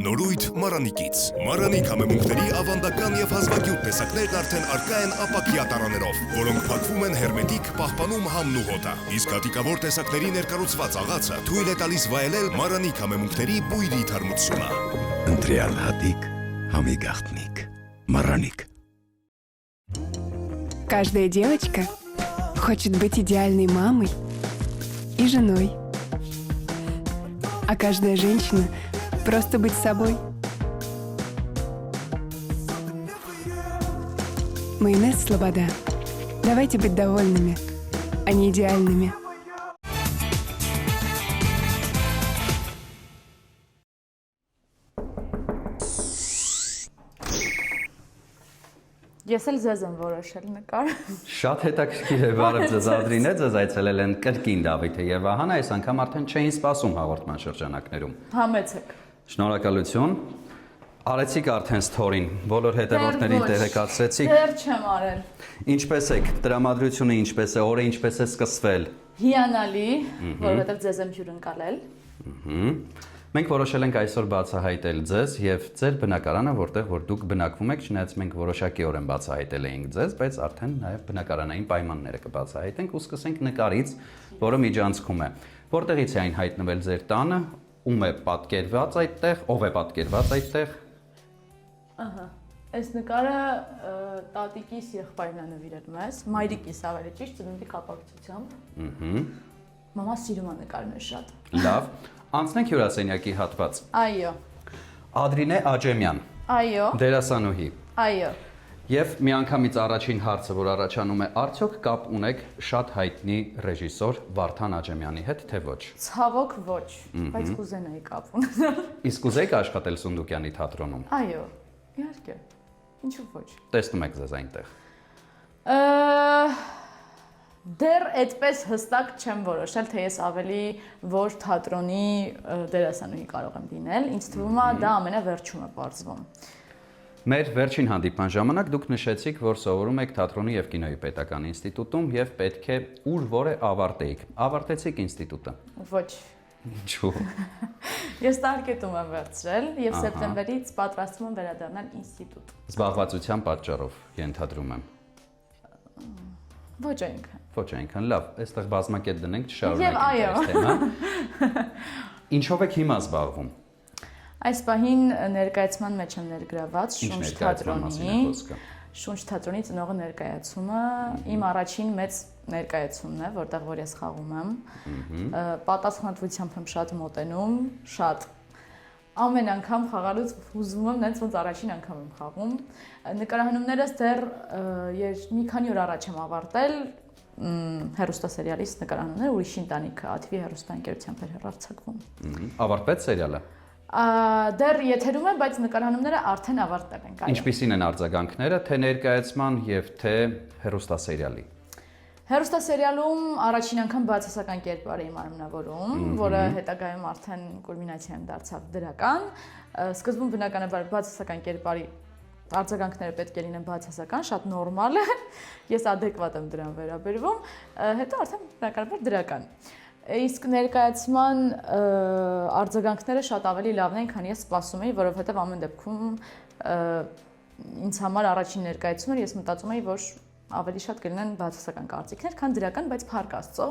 Նորույթ Մարանիկից։ Մարանիկ համեմունքների ավանդական եւ հազվագյուտ տեսակներն արդեն առկա են ապակյա տարաներով, որոնք փակվում են հերմետիկ, պահպանում համն ու հոտը։ Իսկ հատիկավոր տեսակների ներկառուցված աղացը թույլ է տալիս վայելել Մարանիկ համեմունքների բույրի թարմությունը։ Ընտրյալ հատիկ, համի գաղտնիք, Մարանիկ։ Каждая девочка хочет быть идеальной мамой и женой. А каждая женщина просто быть собой. Майонез Слобода. Давайте быть довольными, а не идеальными. Ես էլ ձեզ եմ որոշել նկար։ Շատ հետաքրքիր է, բարև ձեզ Ադրինե, ձեզ այցելել են կրկին Դավիթը եւ Վահանը, այս անգամ արդեն չէին սպասում հաղորդման շրջանակներում։ Համեցեք։ Շնորհակալություն։ Արեցիք արդեն ստորին, բոլոր հետևորդներին տեղեկացրեցիք։ Դեռ չեմ արել։ Ինչպես եք, տրամադրությունը ինչպես է, օրը ինչպես է սկսվել։ Հիանալի, որովհետև ձեզ եմ հյուրընկալել։ Մենք որոշել ենք այսօր բացահայտել ձեզ եւ ձեր բնակարանը, որտեղ որ դուք բնակվում եք, չնայած մենք որոշակիորեն բացահայտել էինք ձեզ, բայց արդեն նաեւ բնակարանային պայմանները կբացահայտենք ու սկսենք նկարից, որը միջանցքում է։ Որտեղից է այն հայտնվել ձեր տանը, ում է պատկերված այդտեղ, ով է պատկերված այդտեղ։ Ահա։ Այս նկարը տատիկիս եղբայրն է նվիրել մեզ, մայրիկիս ավելի ճիշտ, ծնունդի կապակցությամբ։ Մամա սիրում է նկարները շատ։ Լավ, անցնենք հյուրասենյակի հատված։ Այո։ Ադրինե Աջեմյան։ Այո։ Դերասանուհի։ Այո։ Եվ միանգամից առաջին հարցը, որ առաջանում է, արդյոք կապ ունեք շատ հայտնի ռեժիսոր Վարդան Աջեմյանի հետ, թե ոչ։ Ցավոք ոչ, բայց կուզենայի կապ ունենալ։ Իսկ կուզեիք աշխատել Սունդուկյանի թատրոնում։ Այո, իհարկե։ Ինչու ոչ։ Տեսնում եք ձեզ այնտեղ։ Դեռ այդպես հստակ չեմ որոշել, թե ես ավելի որ թատրոնի դերասանուհի կարող եմ լինել, ինձ թվում է դա ամենավերջում է բարձվում։ Մեր վերջին հանդիպման ժամանակ դուք նշեցիք, որ սովորում եք թատրոնի եւ կինոյի պետական ինստիտուտում եւ պետք է ուր որը ավարտեիք։ Ավարտեցիք ինստիտուտը։ Ոչ։ Ինչու։ Ես տարկետում եմ վերցրել եւ սեպտեմբերից պատրաստվում եմ վերադառնալ ինստիտուտ։ Զբաղվածության պատճառով ենթադրում եմ։ Ոչ այնքան։ Ոչ այնքան, լավ, այստեղ բազմակետ դնենք, չշարունակենք այո։ այս թեման։ Ինչով եք հիմա զբաղվում։ Այս պահին ներկայացման մեջ եմ ներգրաված Շունչ թատրոնի։ Շունչ թատրոնի ծնողը ներկայացումը իմ առաջին մեծ ներկայացումն է, որտեղ որ ես խաղում եմ։ Պատասխանատվությամբ եմ շատ մոտենում, շատ ամեն անգամ խաղալուց հուզվում եմ, նենց ոնց առաջին անգամ եմ խաղում։ Նկարահանումներս դեռ մի քանի օր առաջ եմ ավարտել հեռուստասերիալից նկարահանումները, ուրիշ ընտանիքը Աթվի հեռուստաընկերությամբ էր հեռարձակվում։ Ավարտվեց սերիալը։ Դեռ եթերում է, բայց նկարահանումները արդեն ավարտել են։ Ինչպիսին են արձագանքները, թե ներկայացման եւ թե հեռուստասերիալի։ Հեռուստասերիալում առաջին անգամ բացասական կերպար եմ արմնավորում, որը հետագայում արդեն կուլմինացիան դարձավ դրական։ Սկզբում բնականաբար բացասական կերպարի արձագանքները պետք է լինեն բացասական, շատ նորմալ է։ Ես adekvat եմ դրան վերաբերվում, հետո արդեն բնականաբար դրական։ Իսկ ներկայացման արձագանքները շատ ավելի լավն են, քան ես սպասում էի, որովհետև ամեն դեպքում ինձ համար առաջին ներկայացումը ես մտածում էի, որ ավելի շատ կլինեն բացասական կարծիքներ, քան դրական, բայց փառք Աստծո,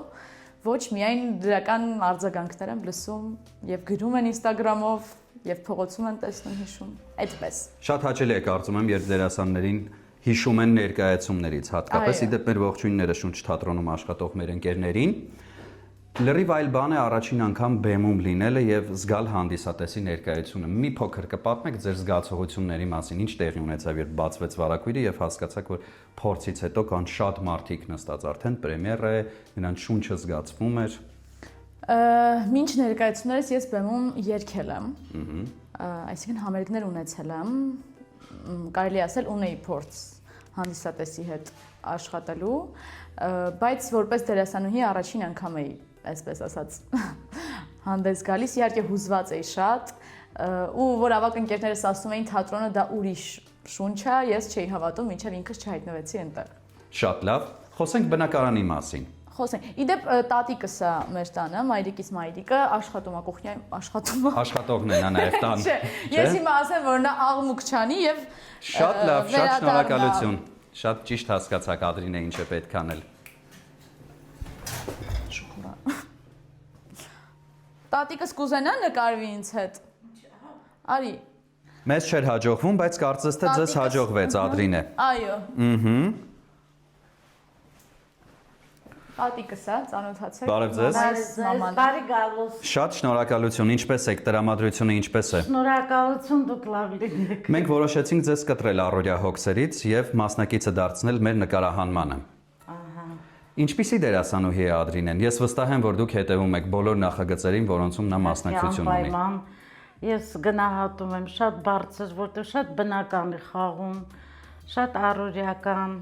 ոչ միայն դրական արձագանքներ եմ լսում եւ գրում են Instagram-ով եւ փողոցում են տեսնում հիշում, այդպես։ Շատ հաճելի է կարծում եմ, երբ դերասաններին հիշում են ներկայացումներից, հատկապես իդեպ մեր ողջույնները Շունչ թատրոնում աշխատող մեր ընկերներին։ Լրիվ այլ բան է առաջին անգամ բեմում լինելը եւ զգալ հանդիսատեսի ներկայությունը։ Մի փոքր կպատմեք ձեր զգացողությունների մասին, ինչ տեղի ունեցավ, երբ բացվեց վարակույրը եւ հասկացաք, որ փորձից հետո կան շատ մարդիկ նստած, արդեն պրեմիեր է, նրանց շունչը զգացվում էր։ Մինչ ներկայացումներս ես բեմում երգել եմ։ Այսինքն համերգներ ունեցել եմ, կարելի ասել ունեի փորձ հանդիսատեսի հետ աշխատելու, բայց որպես դերասանուհի առաջին անգամ էի, այսպես ասած, հանդես գալիս, իհարկե հուզված էի շատ, ու որ ավակ ընկերներս ասում էին թատրոնը դա ուրիշ շունչ է, ես չէի հավատում, մինչև ինքս չհայտնվեցի այնտեղ։ Շատ լավ, խոսենք բնակարանի մասին։ Խոսենք։ Իդեպ տատիկս է մեր տանը, մայրիկիս մայրիկը աշխատում է կողքին, աշխատում է։ Աշխատողն են նաև տան։ Չէ, ես հիմա ասեմ, որ նա աղմուկ չանի եւ Շատ լավ, շատ շնորհակալություն։ Շատ ճիշտ հասկացաք Ադրինե ինչ է պետք անել։ Տատիկս կուզենա նկարվի ինձ հետ։ Արի։ Մեզ չէր հաջողվում, բայց կարծես թե ձեզ հաջողվեց Ադրինե։ Այո։ Տատիկս է, ծանոթացեք։ Բարև ձեզ։ Մաման։ Բարի գալուս։ Շատ շնորհակալություն, ինչպես եք, տրամադրությունը ինչպես է։ Շնորհակալություն դուք լավ լինեք։ Մենք որոշեցինք ձեզ կտրել առօրյա հոգսերից եւ մասնակիցը դարձնել մեր նկարահանմանը։ Ինչպիսի դերասանուհի է Ադրինեն։ Ես վստահ եմ, որ դուք հետևում եք բոլոր նախագծերին, որոնցում նա մասնակցություն ունի։ Ես գնահատում եմ շատ բարձր, որտեղ շատ բնական է խաղում, շատ առօրյական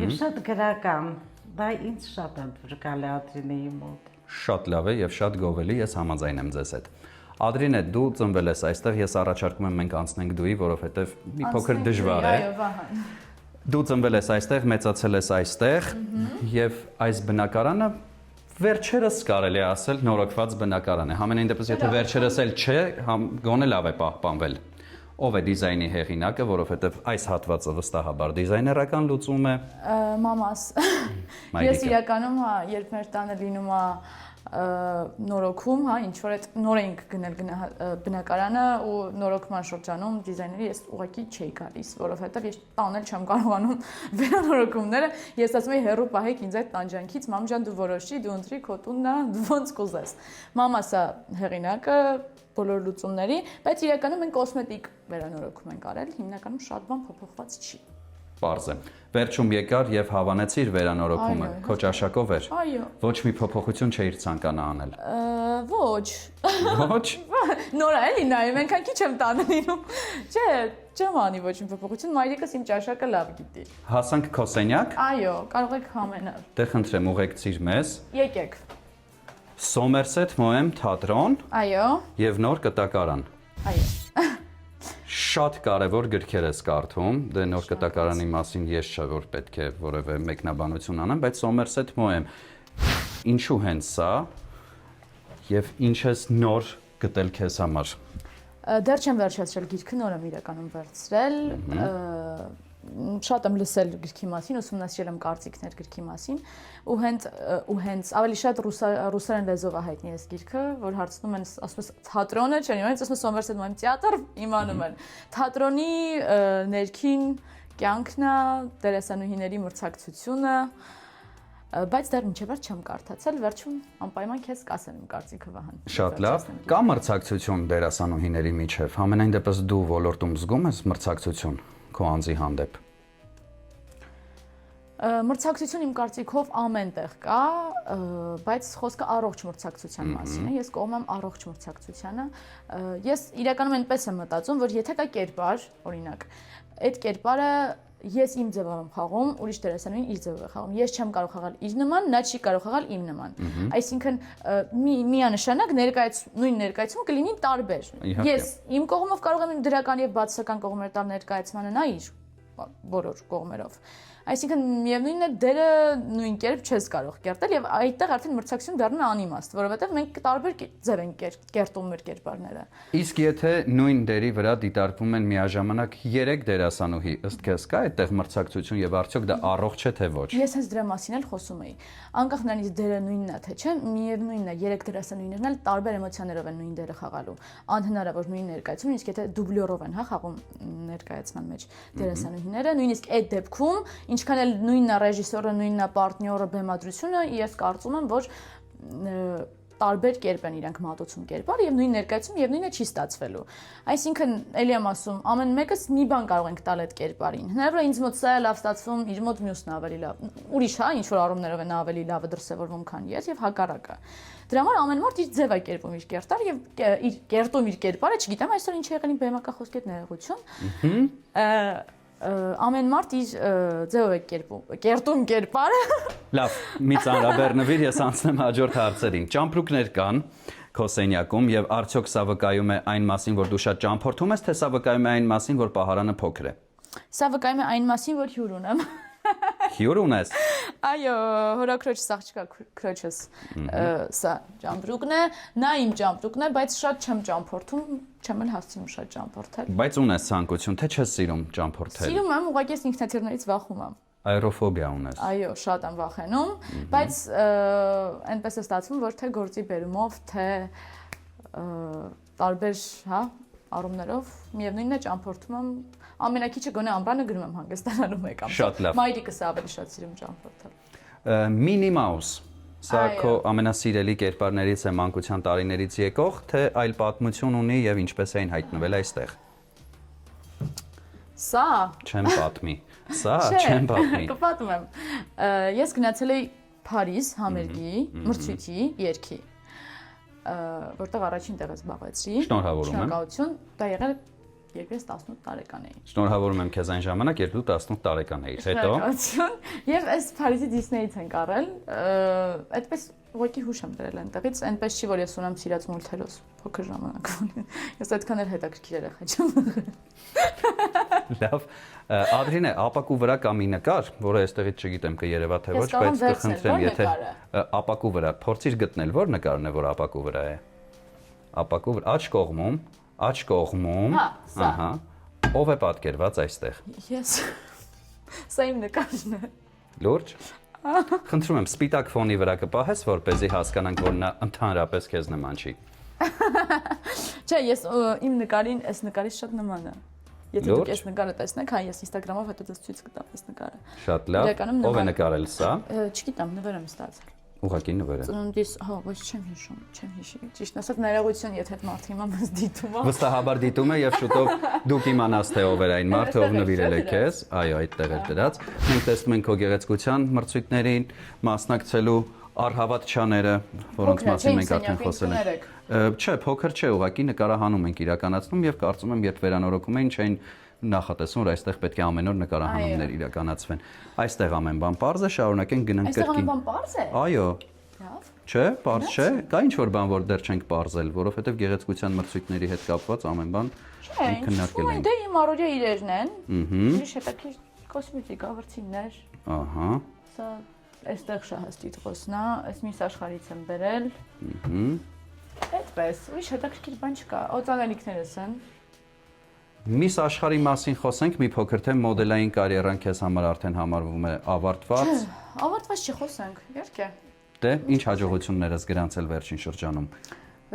եւ շատ գրական։ Դա ինձ շատ ընդգրկալ է Ադրինեի մոտ։ Շատ լավ է եւ շատ գովելի, ես համաձայն եմ ձեզ հետ։ Ադրինե, դու ծնվել ես այստեղ, ես առաջարկում եմ մենք անցնենք դուի, որովհետեւ մի փոքր դժվար է։ Այո, Վահան։ Դու ծնվել ես այստեղ, մեծացել ես այստեղ եւ այս բնակարանը վերջերս կարելի է ասել նորոգված բնակարան է։ Համենայն դեպս եթե վերջերս էլ չէ, գոնե լավ է պահպանվել։ Ով է դիզայնի հեղինակը, որովհետեւ այս հատվածը վստահաբար դիզայներական լուծում է։ Մամաս։ Ես իրականում, հա, երբ մեր տանը լինում է նորոգում, հա, ինչ որ այդ նոր էինք գնել բնակարանը ու նորոգման շրջանում դիզայների ես ուղղակի չէի գալիս, որովհետև ես տանել չեմ կարողանում վերանորոգումները։ Ես ասում եի հերո պահեք ինձ այդ տանջանքից, մամ ջան դու որոշի, դու ընտրի քո տունն է, դու ոնց կուզես։ Մամաս է հեղինակը բոլոր լուծումների, բայց իրականում մենք կոսմետիկ վերանորոգում ենք արել, հիմնականում շատ բան փոփոխված չի։ Պարզ է։ Վերջում եկար եւ հավանեցիր վերանորոգումը, քո ճաշակով էր։ Այո։ Ոչ մի փոփոխություն չէիր ցանկանա անել։ Ոչ։ Ոչ։ Նորա էլի նայում, այնքան քիչ եմ տանը լինում։ Չէ, չեմ անի ոչ մի փոփոխություն, մայրիկս իմ ճաշակը լավ գիտի։ Հասանք քո սենյակ։ Այո, կարող եք համենալ։ Դե խնդրեմ ուղեկցիր մեզ։ Եկեք։ Սոմերսեթ Մոեմ թատրոն Այո։ եւ նոր կտակարան։ Այո։ Շատ կարևոր գրքեր ես կարդում, դե նոր կտակարանի մասին ես չէ որ պետք է որևէ մեկնաբանություն անեմ, բայց Սոմերսեթ Մոեմ ինչու հենց սա եւ ինչ ես նոր գտել քեզ համար։ Դեռ չեմ վերջացրել գիրքը, նոր եմ իրականում վերցրել։ Շատ եմ լսել գրքի մասին, ուսումնասիրել եմ կարծիքներ գրքի մասին ու հենց ավելի շատ ռուսերեն լեզվով է հայտնի այս գիրքը, որ հարցնում են, ասում ես թատրոնը, չէ՞, ինձ ասում են Սոմերսեթ Մոեմ թատրոն, իմանում են։ Թատրոնի ներքին կյանքն է, դերասանուհիների մրցակցությունը, բայց դեռ մինչև վերջ չեմ կարդացել, վերջում անպայման քեզ կասեմ իմ կարծիքը Վահան։ Շատ լավ։ Կա մրցակցություն դերասանուհիների միջև։ Համենայն դեպս դու ոլորտում զգում ես մրցակցություն քո անձի հանդեպ։ Մրցակցություն իմ կարծիքով ամենտեղ կա, բայց խոսքը առողջ մրցակցության մասին է։ Ես կողմ եմ առողջ մրցակցությանը։ Ես իրականում այնպես եմ մտածում, որ եթե կա կերպար, օրինակ, այդ կերպարը ես իմ ձևով եմ խաղում, ուրիշ դերասանուհին իր ձևով է խաղում։ Ես չեմ կարող խաղալ իր նման, նա չի կարող խաղալ իմ նման։ Այսինքն միանշանակ նույն ներկայացումը կլինի տարբեր։ Ես իմ կողմով կարող եմ դրական եւ բացասական կողմեր տալ ներկայացմանը, նա իր բոլոր կողմերով։ Այսինքն միևնույնն է դերը նույն կերպ չես կարող կերտել եւ այդտեղ արդեն մրցակցություն դառնում է անիմաստ, որովհետեւ մենք տարբեր ձև ենք կերտում մեր կերպարները։ Իսկ եթե նույն դերի վրա դիտարկվում են միաժամանակ 3 դերասանուհի, ըստ քեզ կա այդտեղ մրցակցություն եւ արդյոք դա առողջ է թե ոչ։ Ես հենց դրա մասին էլ խոսում էի։ Անկախ նրանից դերը նույնն է թե չէ, միևնույնն է 3 դերասանուհիներն էլ տարբեր էմոցիաներով են նույն դերը խաղալու։ Անհնար է որ նույն ներկայացում, իսկ եթե դուբլյորով են, հա, խաղում ներկայացման մեջ դերասանուհիները, նույնիսկ այդ դեպքում ինչքան էլ նույնն է ռեժիսորը, նույնն է պարտնյորը, բեմադրությունը, ես կարծում եմ, որ տարբեր կերպ են իրենք մատուցում կերպար եւ նույն ներկայացում եւ նույնը չի ստացվելու։ Այսինքն, ելի եմ ասում, ամեն մեկս մի բան կարող ենք տալ այդ կերպարին։ Հնարավոր է ինձ մոտ սա է լավ ստացվում, իր մոտ մյուսն ավելի լավ։ Ուրիշ, հա, ինչ որ առումներով է նա ավելի լավը դրսևորվում, քան ես եւ հակառակը։ Դրա համար ամեն մարդ իր ձև է կերպում իր կերտար եւ իր կերտում իր կերպարը, չգիտեմ, այսօր ինչ եղել իմ բեմակախոսքի հետ ներողություն։ Ամեն մարդ իր ձև է կերտում կերպարը։ Լավ, մի ծանրաբեռնվիր, ես անցնեմ հաջորդ հարցերին։ Ճամպրուկներ կան քո սենյակում եւ արդյոք սա վկայում է այն մասին, որ դու շատ ճամփորդում ես, թե սա վկայում է այն մասին, որ պահարանը փոքր է։ Սա վկայում է այն մասին, որ հյուր ունեմ։ Հյուր ունես։ Այո, հորաքրոջ սաղճկա քրոջս սա ճամպրուկն է, նա իմ ճամպրուկն է, բայց շատ չեմ ճամփորդում, չեմ էլ հասցնում շատ ճամփորդել։ Բայց ունես ցանկություն, թե չես սիրում ճամփորդել։ Սիրում եմ, ուղղակի ես ինքնաթիռներից վախում եմ։ Աերոֆոբիա ունես։ Այո, շատ եմ վախենում, բայց այնպես է ստացվում, որ թե գործի բերումով, թե տարբեր, հա, առումներով միևնույնն է ճամփորդում եմ, ամենակիչը գոնե ամբարանը գնում եմ հանգստանալու մեկ ամ։ Շատ լավ։ Մայրիկս ավելի շատ սիրում ճամփորդել։ Մինի Մաուս, սա քո ամենասիրելի կերպարներից է մանկության տարիներից եկող, թե այլ պատմություն ունի եւ ինչպես էին հայտնվել այստեղ։ Սա Չեմ պատմի։ Սա չեմ պատմի։ Կպատմում եմ։ Ես գնացել էի Փարիզ համերգի, մրցույթի երգի, որտեղ առաջին տեղը զբաղեցի։ Շնորհավորում եմ։ Շնորհակալություն, դա եղել երբ ես 18 տարեկան էի։ Շնորհավորում եմ քեզ այն ժամանակ, երբ դու 18 տարեկան էիր։ Հետո Եվ այս Փարիզի Դիսնեյից ենք առել, այդպես ուղղակի հուշ եմ դրել այնտեղից, այնպես չի որ ես ունեմ սիրած մուլտերոս փոքր ժամանակվան։ Ես այդքան էլ հետաքրքիր երեխա չեմ։ լավ, Ադրինե, ապակու վրա կա մի նկար, որը այստեղից չգիտեմ կերևա թե ոչ, բայց կխնդրեմ, եթե ապակու վրա փորձիր գտնել, որ նկարն է, որ ապակու վրա է։ Ապակու վրա, աջ կողմում, ահա, ով է պատկերված այստեղ։ Ես։ Սա իմ նկարն է։ Լուրջ։ Խնդրում եմ, սպիտակ ֆոնի վրա կպահես, որպեսզի հասկանանք, որ նա ընդհանրապես քեզ նման չի։ Չէ, ես իմ նկարին, այս նկարից շատ նման է։ Եթե դուք այս նկարը տեսնեք, հա, ես Instagram-ով հետո դες ցույց կտամ այս նկարը։ Շատ լավ։ Ով է նկարել սա։ Չգիտեմ, նվեր եմ ստացել։ Ուղղակի նվեր է։ Ծնունդիս, հա, բայց չեմ հիշի։ Ճիշտ ասած, ներողություն, եթե այդ մարդը հիմա մեզ դիտում է։ Վստահաբար դիտում է եւ շուտով դուք իմանաս թե ով էր այն մարդը, ով նվիրել է քեզ։ Այո, այդտեղ էր դրած։ Մենք տեսնում ենք քո գեղեցկության մրցույթներին մասնակցելու առհավատչաները, որոնց մասին մենք արդեն խոսել ենք։ Չէ, փոքր չէ, ուղղակի նկարահանում ենք իրականացնում եւ կարծում եմ, երբ վերանորոգում էին, չէին նախատեսում, որ այստեղ պետք է ամեն օր նկարահանումներ իրականացվեն։ Այստեղ ամեն բան պարզ է, շարունակենք գնանք կրկին։ Այստեղ ամեն բան պարզ է։ Այո։ Լավ։ Չէ, պարզ չէ, կա ինչ-որ բան, որ դեռ չենք պարզել, որովհետեւ գեղեցկության մրցույթների հետ կապված ամեն բան քննարկել ենք։ Դե իմ առօրյա իրերն են։ Ուրիշ հետաքրքիր կոսմետիկա, վրցիններ։ Ահա։ Սա այստեղ շահաստիճոսն է, այս միս աշխարհից եմ բերել։ Այդպես, ուրիշ հետաքրքիր բան չկա։ Օծանելիքներս են։ Միս աշխարհի մասին խոսենք մի փոքր, թե մոդելային կարիերան քեզ համար արդեն համարվում է ավարտված։ Ավարտված չի, խոսենք, իհարկե։ Դե, ինչ հաջողություններ ես գրանցել վերջին շրջանում։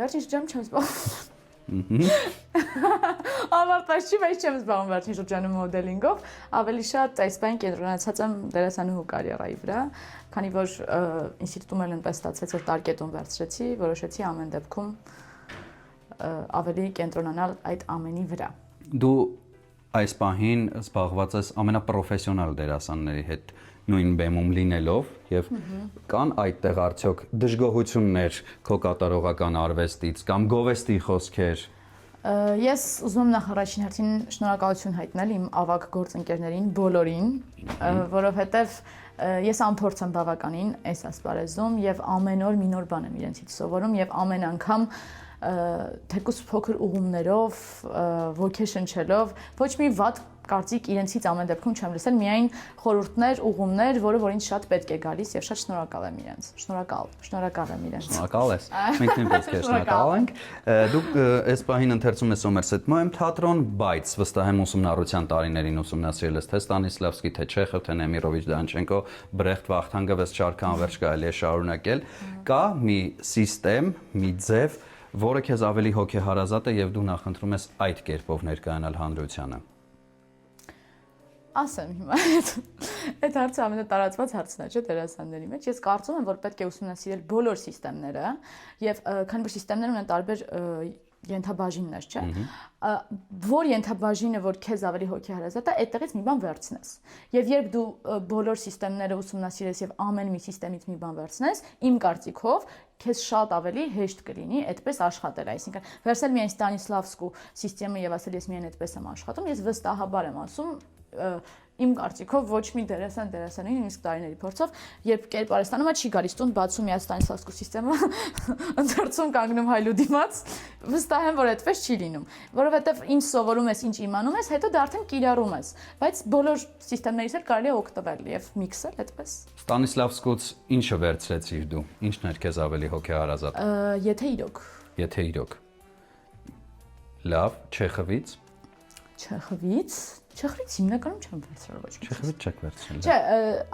Վերջին շրջանում չեմ զբաղվում։ Ավարտված չի, բայց չեմ զբաղվում վերջին շրջանում մոդելինգով, ավելի շատ այս բան կենտրոնացած եմ դերասանուհու կարիերայի վրա, քանի որ ինստիտուտում էլ այնպես ստացվեց, որ տարկետում վերցրեցի, որոշեցի ամեն դեպքում ավելի կենտրոնանալ այդ ամենի վրա։ Դու այս պահին զբաղված ես ամենապրոֆեսիոնալ դերասանների հետ նույն բեմում լինելով եւ կան այդտեղ արդյոք դժգոհություններ քո կատարողական արվեստից կամ գովեստի խոսքեր։ Ես ուզում եմ նախ առաջին հերթին շնորհակալություն հայտնել իմ ավագ գործընկերներին բոլորին, որովհետեւ ես անփորձ եմ բավականին այս ասպարեզում եւ ամեն օր մի նոր բան եմ իրենցից սովորում եւ ամեն անգամ թեկուզ փոքր ուղումներով, ոգեշնչելով, ոչ մի վատ կարծիք իրենցից ամեն դեպքում չեմ լսել, միայն խորհուրդներ, ուղումներ, որ ինձ շատ պետք է գալիս եւ շատ շնորհակալ եմ իրենց։ Շնորհակալ եմ իրենց։ Շնորհակալ ես։ Մենք նույնպես քեզ շնորհակալ ենք։ Դուք այս պահին ընթերցում ես Somerset Moem թատրոն, բայց վստահ եմ ուսումնառության տարիներին ուսումնասիրել ես թե Ստանիսլավսկի, թե Չեխով, թե Նեմիրովիչ Դանչենկո, Բրեխտ, Վախթանգովս շարքը անվերջ կարելի է շարունակել։ Կա մի սիստեմ, մի ձև, որը քեզ ավելի հոգեհարազատ է եւ դու նախընտրում ես այդ կերպով ներկայանալ հանրությանը։ Ասեմ հիմա այդ հարցը ամենատարածված հարցն է, չէ՞, դերասանների մեջ։ Ես կարծում եմ, որ պետք է ուսումնասիրել բոլոր համակարգերը եւ քանի որ համակարգները ունեն տարբեր ենթաբաժիններ, չէ՞։ Որ ենթաբաժինը, որ քեզ ավելի հոգեհարազատ է, այդտեղից մի բան վերցնես։ Եվ երբ դու բոլոր համակարգները ուսումնասիրես եւ ամեն մի համակարգից մի բան վերցնես, իմ կարծիքով քեզ շատ ավելի հեշտ կլինի այդպես աշխատել, այսինքն վերցնել միայն Ստանիսլավսկու համակարգը եւ ասել ես միայն այդպես եմ աշխատում, ես վստահաբար եմ ասում իմ կարծիքով ոչ մի դերասանին նույնիսկ տարիների փորձով, երբ կերպարստանումը չի գալիս տուն, բացում միա Ստանիսլավսկու համակարգը, ընթերցում կանգնում հայլու դիմաց, վստահ եմ, որ այդպես չի լինում, որովհետև ինչ սովորում ես, ինչ իմանում ես, հետո դա արդեն կիրառում ես, բայց բոլոր համակարգներից էլ կարելի է օգտվել եւ միքսել այդպես։ Ստանիսլավսկուց ինչը վերցրեցիր դու։ Ինչն էր քեզ ավելի հոգեհարազատ։ Եթե իրոք։ Եթե իրոք։ Լավ, Չեխովից։ Չեխովից հիմնականում չեմ վերցրել ոչ մի։ Չեխովից չեք վերցրել։ Չէ,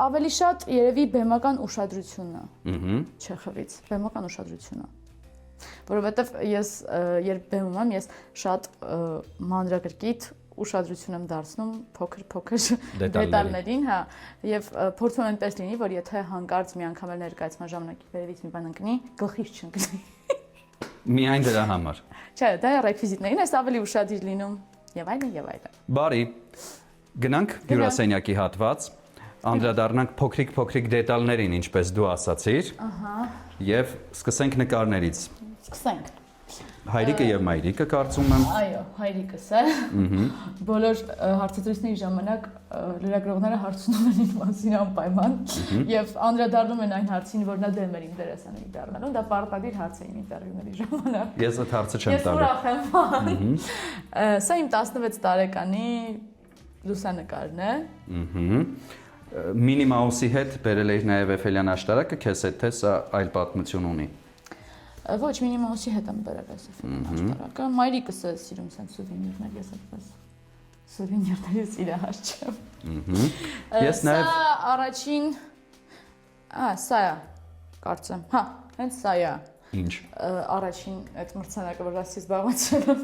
ավելի շատ երևի բեմական ուշադրությունն է։ Ահա։ Չեխովից, բեմական ուշադրությունը։ Որովհետև ես երբ բեմում եմ, ես շատ մանրակրկիտ ուշադրություն եմ դարձնում փոքր դետալներին, հա, եւ փորձում եմ այնպես լինի, որ եթե հանկարծ մի անգամ էլ ներկայացման ժամանակի վերևից մի բան ընկնի, գլխից չընկնի։ Միայն դրա համար։ Չէ, դա է ռեկվիզիտներին, ես ավելի ուշադիր լինում եւ այլն եւ այլն։ Բարի։ Գնանք հյուրասենյակի հատված, անդրադառնանք փոքրիկ դետալներին, ինչպես դու ասացիր։ Ահա։ Եվ սկսենք նկարներից։ Սկսենք։ Հայրիկը եւ մայրիկը կարծում եմ։ Այո, հայրիկս է։ Բոլոր հարցազրույցների ժամանակ լրագրողները հարցնում են ինձ մասին անպայման եւ անդրադառնում են այն հարցին, որ նա դեմ էր իմ դերասանուհի դառնալուն, դա պարտադիր հարց է իմ ինտերվյուների ժամանակ։ Ես այդ հարցը չեմ տալու։ Ես ուրախ եմ։ Սա իմ 16 տարեկանի լուսանկարն է։ Մինի Մաուսի հետ բերել էիր նաեւ Էֆելյան աշտարակը, քեզ հետ թե սա այլ պատմություն ունի։ Ոչ, Մինի Մաուսի հետ եմ բերել այս աշտարակը։ Մայրիկս է սիրում սենց սուվենիրներ, ես այդպես սուվենիրների սիրահար չեմ։ Ես նաեւ Սա առաջին սա է, կարծեմ։ Հա, հենց սա է։ Ինչ։ Առաջին այդ մրցանակը, որ ասի զբաղեցել եմ։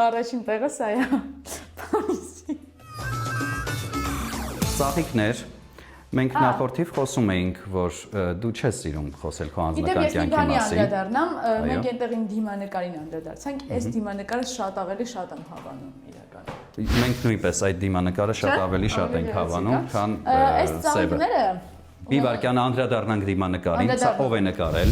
Առաջին տեղը սա է։ Ծաղիկներ։ Մենք նախորդիվ խոսում էինք, որ դու չես սիրում խոսել քո անձնական կյանքի մասին։ Անդրադառնամ, մենք այնտեղին դիմանկարին անդրադարձանք, այս դիմանկարը շատ ավելի շատ եմ հավանում իրականում։ Մենք նույնպես այդ դիմանկարը շատ ավելի շատ ենք հավանում, քան Այս սևը։ ծաղիկները Մի վարքյան անդրադառնանք դիմանկարին, սա ով է նկարել,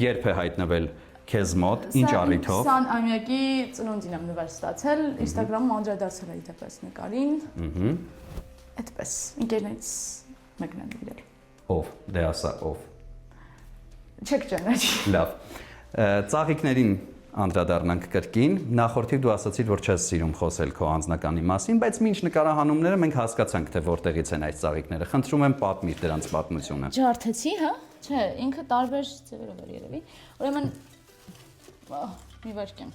երբ է հայտնվել քեզ մոտ, ինչ առիթով։ 20 ամյակի ծնունդին եմ նվեր ստացել, Instagram-ում անդրադարձել էի դեպս նկարին։ Այդպես, ընկերներից մեկն եմ իրել։ Ով, դե ասա ով։ Չեք ճանաչի։ Լավ։ Ծաղիկներին անդրադառնանք կրկին։ Նախորդիվ դու ասացիր, որ չես սիրում խոսել քո անձնականի մասին, բայց մինչ նկարահանումները մենք հասկացանք, թե որտեղից են այս ծաղիկները։ Խնդրում եմ պատմիր դրանց պատմությունը։ Ջարդեցի, հա? Չէ, ինքը տարբեր ձևերով էր երևի։ Ուրեմն մի վարքեմ։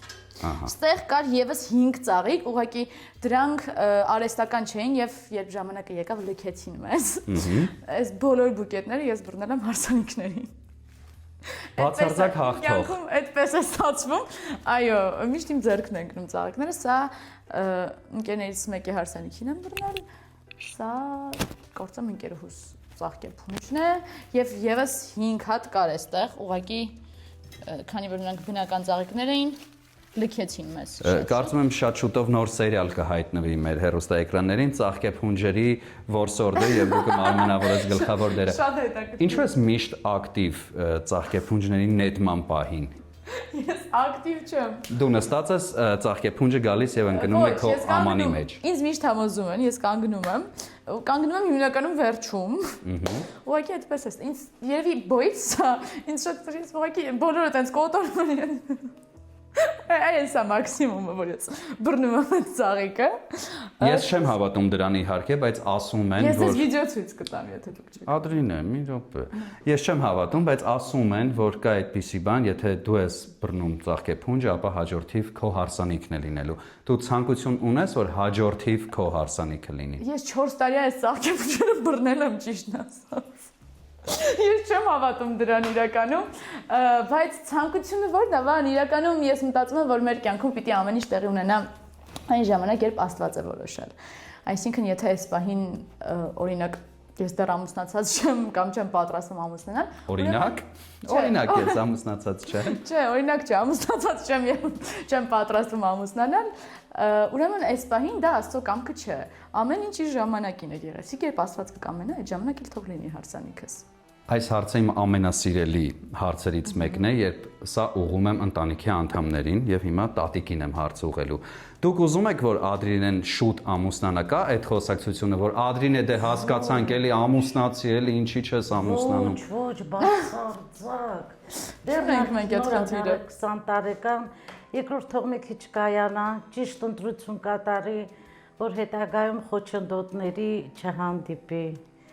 Ստեղ կար եւս 5 ծաղիկ, ուղղակի դրանք արհեստական չէին եւ երբ ժամանակը եկավ լքեցին մեզ։ Այս բոլոր բուկետները ես բռնել եմ հարսանիքներին։ Բացարձակ հաղթող։ Կյանքում այդպես է ստացվում։ Այո, միշտ իմ ձեռքն են գնում ծաղիկները, սա ընկերներից մեկի հարսանիքին եմ բռնել։ Սա կարծեմ ընկերուհուս ծաղկեփունջն է եւ եւս 5 հատ կար այստեղ, ուղղակի քանի որ նրանք բնական ծաղիկներ էին, լքեցին մեզ։ Կարծում եմ շատ շուտով նոր սերիալ կհայտնվի մեր հեռուստաէկրաններին, ծաղկեփունջերի որսորդը եւ դու կմարմնավորես գլխավոր դերը։ Շատ հետաքրքիր։ Ինչու ես միշտ ակտիվ ծաղկեփունջների նետման պահին։ Ես ակտիվ չեմ։ Դու նստած ես, ծաղկեփունջը գալիս եւ ընկնում է քո ամանի մեջ։ Ինձ միշտ համոզում են, ես կանգնում եմ հիմնականում վերջում։ Ուղղակի այդպես է։ Ինձ երևի բոյից սա, ինձ շատ ծրից ուղղակի բոլորը այդպես կոտորում են։ Այս է մաքսիմումը, որ ես բռնում եմ այդ ծաղիկը։ Ես չեմ հավատում դրան իհարկե, բայց ասում են, Ես որ այս վիդեո ցույց կտամ, եթե դուք չեք։ Ադրինե, մի րոպե։ Ես չեմ հավատում, բայց ասում են, որ կա այդպիսի բան, եթե դու ես բռնում ծաղկեփունջը, ապա հաջորդիվ քո հարսանիքն է լինելու։ Դու ցանկություն ունես, որ հաջորդիվ քո հարսանիքը լինի։ Ես 4 տարի այս ծաղկեփունջը բռնել եմ ճիշտն ասած։ Ես չեմ հավատում դրան իրականում, բայց ցանկությունը որն է, բան իրականում ես մտածում եմ, որ մեր կյանքում պիտի ամեն ինչ տեղի ունենա այն ժամանակ, երբ Աստված է որոշել։ Այսինքն եթե այս պահին օրինակ ես դեռ ամուսնացած չեմ կամ չեմ պատրաստվում ամուսնանալ, օրինակ ես ամուսնացած չեմ։ Չէ, օրինակ չէ, ամուսնացած չեմ եւ չեմ պատրաստվում ամուսնանալ, ուրեմն այս պահին դա Աստծո կամքը չէ։ Ամեն ինչ իր ժամանակին է եղեցիկ, երբ Աստված կկամենա, այդ ժամանակ էլ թող լինի հարսանիքս։ Այս հարցը իմ ամենասիրելի հարցերից մեկն է, երբ սա ուղղում եմ ընտանիքի անդամներին եւ հիմա տատիկին եմ հարց ուղղելու։ Դուք ուզում եք, որ Ադրինեն շուտ ամուսնանա, կա այդ խոսակցությունը, որ Ադրինե դե հասկացանք, էլի ամուսնացի, էլի ինչի չես ամուսնանում։ Ոչ, բացարձակ։ Դեռ ենք մենք այդ խնդիրը 20 տարեկան, երկրորդ թող մի քիչ կայանա, ճիշտ ընտրություն կատարի, որ հետագայում խոչընդոտների չհանդիպի։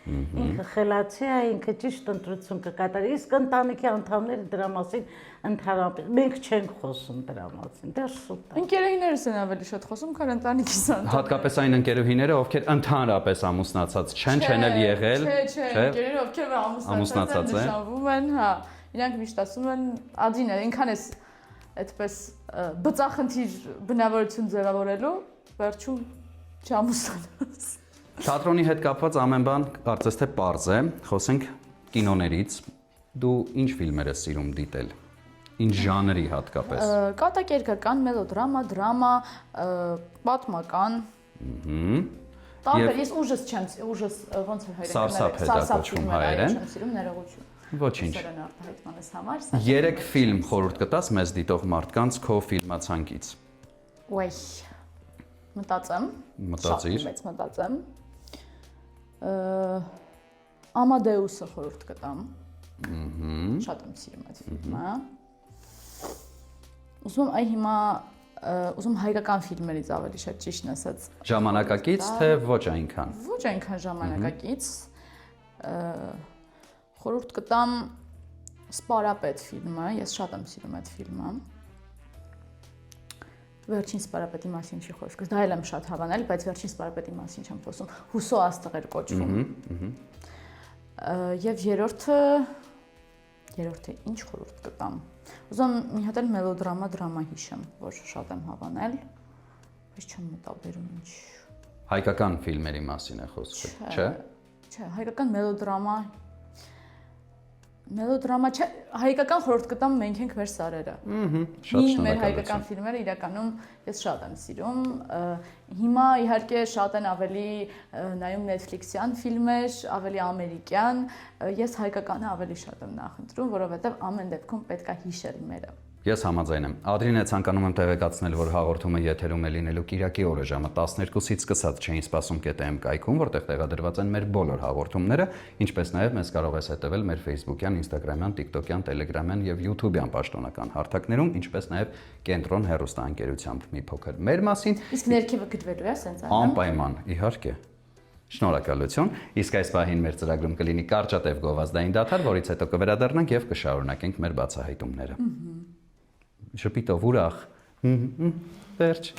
Ինքը խելացի է, ինքը ճիշտ ընտրություն կկատարի, իսկ ընտանիքի անդամները դրա մասին ընդհանրապես մենք չենք խոսում դրա մասին, դեռ շուտ է։ Ընկերուհիներս են ավելի շատ խոսում, քան ընտանիքիս անդամները։ Հատկապես այն ընկերուհիները, ովքեր ընդհանրապես ամուսնացած չեն էլ եղել, Չէ, ընկերները ովքեր ամուսնացած են, նշանվում են, հա, իրանք միշտ ասում են, Ադրինե, ինքան էս այդպես բծախնդիր բնավորություն ձևավորելու, վերջում չամուսնանաս։ Թատրոնի հետ կապված ամեն բան կարծես թե պարզ է, խոսենք կինոներից։ Դու ինչ ֆիլմեր ես սիրում դիտել։ Ինչ ժանրի հատկապես։ Կատակերգական, մելոդրամա, դրամա, պատմական։ Տարբեր, ես ուժս չեմ, ուժս ոնց է հայերեն։ Սարսափ է դա կոչվում հայերեն։ Չեմ սիրում ներողություն։ Ոչինչ։ Սերն արտահայտմանս համար։ 3 ֆիլմ խորհուրդ կտաս մեզ դիտող մարդկանց քո ֆիլմացանկից։ Ոյ։ Մտածեմ։ Մտածիր։ Շատ մեծ մտածեմ։ Ամադեուսը խորհուրդ կտամ։ Շատ եմ սիրում այդ ֆիլմը։ Ուզում այ հիմա ուզում հայկական ֆիլմերից ավելի շատ ճիշտն ասած։ Ժամանակակից թե ոչ այնքան։ Ոչ այնքան ժամանակակից։ Խորհուրդ կտամ Սպարապետ ֆիլմը, ես շատ եմ սիրում այդ ֆիլմը։ Վերջին Սպարապետի մասին չի խոսքը, դա էլ եմ շատ հավանել, բայց վերջին Սպարապետի մասին չեմ խոսում, Հուսո աստղեր կոչվում։ Եվ երրորդը ինչ խորհուրդ կտամ։ Ուզում մի հատ էլ մելոդրամա դրամա հիշեմ, որ շատ եմ հավանել, բայց չեմ մտաբերում ինչ։ Հայկական ֆիլմերի մասին է խոսքը, չէ՞։ Չէ, հայկական մելոդրամա չէ, հայկական խորհուրդ կտամ մենք ենք մեր սարերը։ Շատ մեր հայկական ֆիլմերը իրականում ես շատ եմ սիրում։ Հիմա իհարկե շատ են ավելի նայում Netflix-յան ֆիլմեր, ավելի ամերիկյան։ Ես հայկականը ավելի շատ եմ նախընտրում, որովհետև ամեն դեպքում պետք է հիշել մերը։ Ես համաձայն եմ։ Ադրինե, ցանկանում եմ տեղեկացնել, որ հաղորդումը եթերում է լինելու Կիրակի օրը ժամը 12-ից սկսած չէին սպասում ԿՏՄ կայքում, որտեղ տեղադրված են մեր բոլոր հաղորդումները, ինչպես նաև մեզ կարող ես հետևել մեր Facebook-յան, Instagram-յան, TikTok-յան, Telegram-յան եւ YouTube-յան պաշտոնական հարթակներում, ինչպես նաև Կենտրոն հեռուստաընկերությամբ մի փոքր մեր մասին։ Իսկ ներքևը գտվելու է սենց այն։ Անպայման, իհարկե։ Շնորհակալություն։ Իսկ այս պահին մեր ծրագրում կլինի կարճատև գովազդային դադար, որից հետո կվերադառնանք եւ կշարունակենք մեր բացահայտումները։ Շփիտով ուրախ։ Վերջ։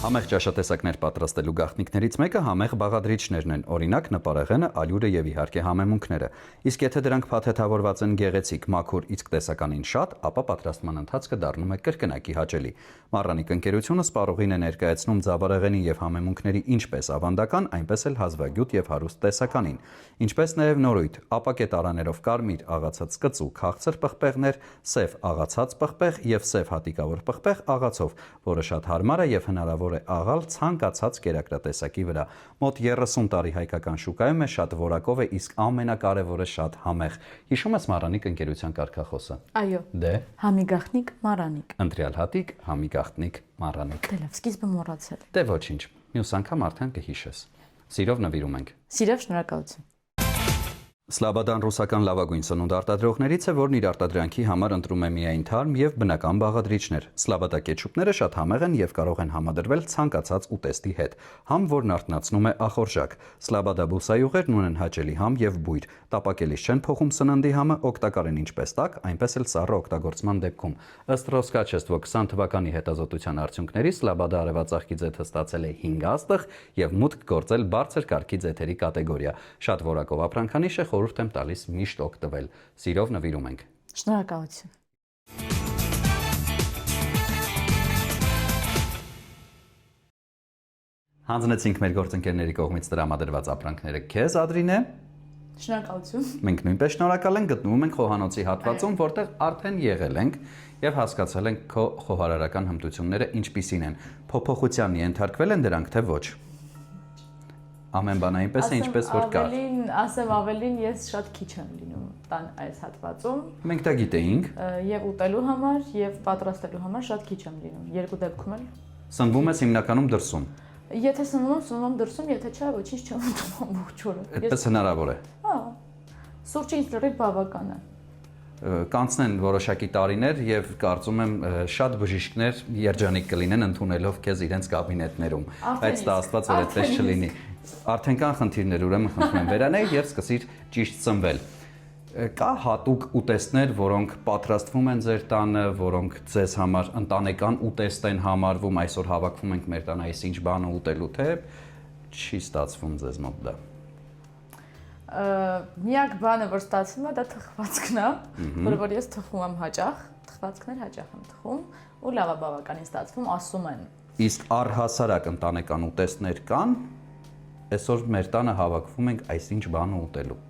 Համեղ ճաշատեսակներ պատրաստելու գաղտնիքներից մեկը համեղ բաղադրիչներն են, օրինակ նպարեղենը, ալյուրը եւ իհարկե համեմունքները։ Իսկ եթե դրանք փաթեթավորված են գեղեցիկ, մաքուր, իսկ տեսականին շատ, ապա պատրաստման ընթացքը դառնում է կրկնակի հաճելի։ Մառանիկ ընկերությունը սպառողին է ներկայացնում ձավարեղենի եւ համեմունքների ինչպես ավանդական, այնպես էլ հազվագյուտ եւ հարուստ տեսականին, ինչպես նաեւ նորույթ, ապակե տարաներով կարմիր աղացած կծու, քաղցր պղպեղներ, սև աղացած պղպեղ եւ սև հատիկավոր պղպեղ աղացով, որը շատ հարմար է եւ հնարավոր է աղալ ցանկացած կերակրատեսակի վրա։ Մոտ 30 տարի հայկական շուկայում է, շատ որակով է, իսկ ամենակարևորը շատ համեղ։ Հիշում ես Մառանիկ ընկերության կարգախոսը։ Այո։ Դե Համի գաղտնիք, Մառանիկ։ Ընտրյալ հատիկ, համի գաղտնիք, Մառանիկ։ Դե լավ, սկիզբը մոռացել։ Դե ոչինչ, մյուս անգամ արդեն կհիշես։ Սիրով նվիրում ենք։ Սիրով շնորհակալություն։ Սլաբադան ռուսական լավագույն սնունդ արտադրողներից է, որն իր արտադրանքի համար ընտրում է միայն թարմ եւ բնական բաղադրիչներ։ Սլաբադա կետչուպները շատ համեղ են եւ կարող են համադրվել ցանկացած ուտեստի հետ։ Համ, որն արթնացնում է ախորժակ։ Սլաբադա բուսայուղերն ունեն հաճելի համ եւ բույր։ Տապակելիս չեն փոխում սննդի համը, օգտակար են ինչպես տաք, այնպես էլ սառը օգտագործման դեպքում։ Ըստ Ռոսկաչեստվո 20 թվականի հետազոտության արդյունքների Սլաբադա արևածաղկի ձեթը ստացել է 5 աստղ եւ մուտք գործել բարձր կարգի ձեթերի կատեգորիա։ Շատ որակով ապրանքանիշ է, խորհուրդ եմ տալիս միշտ օգտվել։ Սիրով նվիրում ենք։ Շնորհակալություն։ Հանձնեցինք մեր գործընկերների կողմից տրամադրված ապրանքները քեզ, Ադրինե։ Շնորհակալություն։ Մենք նույնպես շնորհակալ ենք, գտնվում ենք խոհանոցի հատվածում, որտեղ արդեն եղել ենք եւ հասկացել ենք քո խոհարարական հմտությունները ինչպիսին են։ Փոփոխության ենթարկվել են դրանք, թե ոչ։ Ամեն բան այնպես է, ինչպես որ կա։ Ավելին ես շատ քիչ եմ լինում տան այս հատվածում։ Մենք դա գիտեինք։ Եվ ուտելու համար, եւ պատրաստելու համար շատ քիչ եմ լինում։ Երկու դեպքում էլ։ Սնվում ես հիմնականում դրսում։ Եթե սնվում դրսում, եթե չէ, ոչինչ չեմ ուտում ամբողջ օրը։ Այդպես հնարավոր է։ Հա։ Սուրճը ինձ լրիվ բավական է։ Կանցնեն որոշակի տարիներ եւ կարծում եմ շատ բժիշկներ երջանիկ կլինեն ընդունելով քեզ իրենց կաբինետներում, բայց դա Աստված որ այդպես չլինի։ Արդեն կան խնդիրներ, ուրեմն խնդրում եմ վերանայ եւ սկսիր ճիշտ ծնվել։ Կա հատուկ ուտեստներ, որոնք պատրաստվում են ձեր տանը, որոնք ձեզ համար ընտանեկան ուտեստ են համարվում, այսօր հավաքվում ենք մեր տանը այսինչ բանը ուտելու, թե չի ստացվում ձեզ մոտ դա։ Միակ բանը, որ ստացվում է, դա թխվածքն է, որը որ ես թխում եմ հաճախ, թխվածքներ հաճախ եմ թխում, ու լավ է բավականին ստացվում, ասում են։ Իսկ առհասարակ ընտանեկան ուտեստներ կան, այսօր մեր տանը հավաքվում ենք այսինչ բանը ուտելու։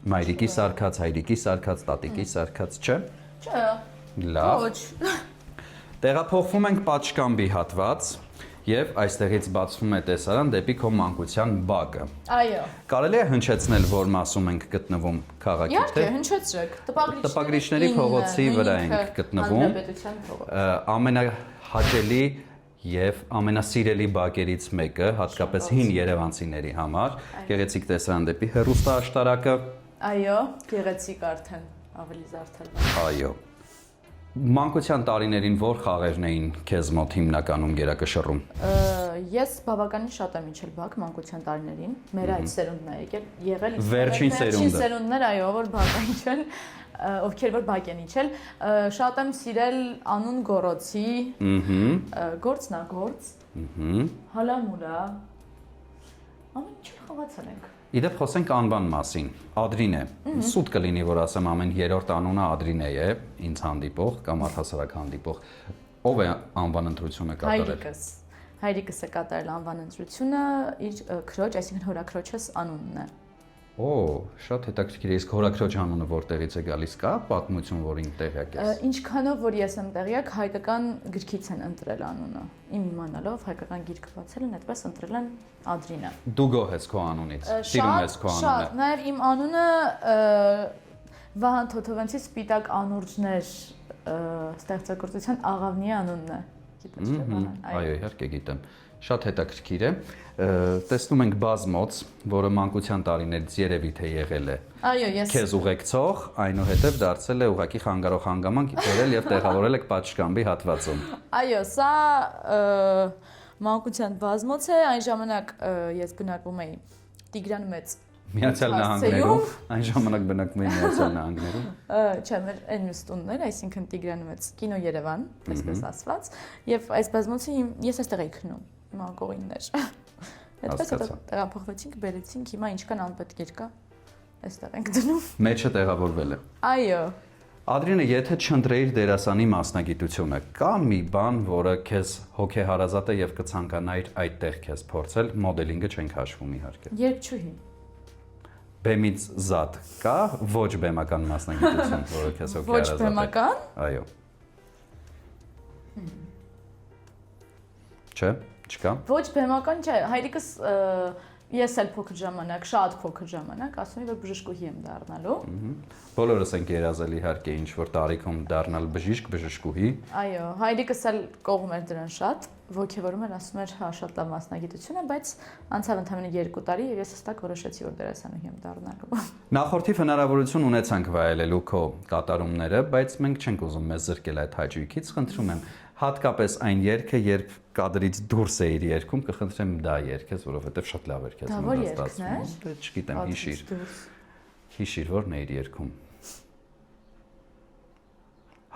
Մայրիկի սարքած, հայրիկի սարքած, տատիկի սարքած, չէ։ Չէ։ Լավ։ Ոչ։ Տեղափոխվում ենք Պատշկամբի հատված եւ այստեղից բացվում է տեսարան դեպի քո մանկության բակը։ Այո։ Կարելի է հնչեցնել, որ մասում ենք գտնվում քաղաքի, Իհարկե, հնչեցրեք։ Տպագրիչների փողոցի վրա ենք գտնվում։ Հանրապետության փողոց։ Ամենահաճելի եւ ամենասիրելի բակերից մեկը, հատկապես հին երևանցիների համար, գեղեցիկ տեսարան դեպի հեռուստաաշտարակը։ Այո, գեղեցիկ արդեն, ավելի զարդարված։ Այո։ Մանկության տարիներին որ խաղերն էին քեզ մոտ հիմնականում գերակշռում։ Ես բավականին շատ եմ իջել բակ մանկության տարիներին, մեր այդ սերունդն է եղել, Վերջին սերունդը։ Սերունդներ, այո, որ բակ են իջել, ովքեր որ բակ են իջել, շատ եմ սիրել անուն գորոցի, գործն է գործ, հալամուլա, ամեն ինչ խաղացել ենք։ Իդեպ խոսենք անվան մասին։ Ադրինե։ Սուտ կլինի, որ ասեմ ամեն երրորդ անունը Ադրինե է, ինձ հանդիպող կամ առհասարակ հանդիպող։ Ով է անվան ընտրությունը կատարել։ Հայրիկս է կատարել անվան ընտրությունը, իր քրոջ, այսինքն հորաքրոջս անունն է։ Օ, շատ հետաքրքիր է, իսկ հորաքրոջ անունը որտեղից է գալիս, կա պատմություն, որին տեղյակ ես։ Ինչքանով որ ես եմ տեղյակ, հայկական գրքից են ընտրել անունը։ Իմ իմանալով հայկական գիրք բացել են, այդպես ընտրել են Ադրինը։ Դու գոհ ես քո անունից, սիրում ես քո անունը։ Շատ, նաև իմ անունը Վահան Թոթովյանցի Սպիտակ անուրջներ ստեղծագործության աղավնի անունն է։ Գիտես չէ՞ Վահան։ Այո, իհարկե գիտեմ։ Շատ հետաքրքիր է։ Տեսնում ենք բազմոց, որը մանկության տարիներից երևի թե եղել է։ Այո, ես Քեզ ուղեկցող, այնուհետև դարձել է ուղակի խանգարող հանգամանք եղել եւ տեղավորել եք Պատշկամբի հատվածում։ Այո, սա մանկության բազմոց է, այն ժամանակ ես բնակվում էի Տիգրան Մեծ Միացյալ Նահանգներում, այն ժամանակ բնակվում էի Միացյալ Նահանգներում։ Չէ, մեր այն մյուս տունն էր, այսինքն Տիգրան Մեծ կինո Երևան, այսպես ասված, եւ այս բազմոցի ես այստեղ էի քնում, իմ անկողիններ։ Այդպես հետո տեղափոխվեցինք, բերեցինք, հիմա ինչքան անպետք էր կա, այստեղ ենք դնում։ Մեջը տեղավորվել է։ Այո։ Ադրինե, եթե չընտրեիր դերասանի մասնագիտությունը, կա մի բան, որը քեզ հոգեհարազատ է եւ կցանկանայիր այդտեղ քեզ փորձել, մոդելինգը չենք հաշվում իհարկե։ Երգչուհի։ Բեմից զատ կա ոչ բեմական մասնագիտություն, որը քեզ հոգեհարազատ է։ Ոչ բեմական։ Այո։ Չէ, չկա։ Ոչ բեմական չէ, հայրիկս ես էլ փոքր ժամանակ, շատ փոքր ժամանակ, ասում եմ որ բժշկուհի եմ դառնալու։ Բոլորս ենք երազել իհարկե ինչ որ տարիքում դառնալ բժիշկ, բժշկուհի։ Այո, հայրիկս էլ կողմ էր դրան շատ, ոգևորում էր, ասում էր, հա, շատ լավ մասնագիտություն է, բայց անցավ ընդամենը 2 տարի եւ ես հստակ որոշեցի որ դերասանուհի եմ դառնալու։ Նախորդիվ հնարավորություն ունեցանք վայելելու քո կատարումները, բայց մենք չենք ուզում մեզ զրկել այդ հաճույքից, խնդրում եմ հատկապես այն երգը, երբ կադրից դուրս էիր երգում, կխնդրեմ դա երգես, որովհետև շատ լավ էր քեզ ստացվում։ Դե չգիտեմ, հիշիր, որն էիր երգում։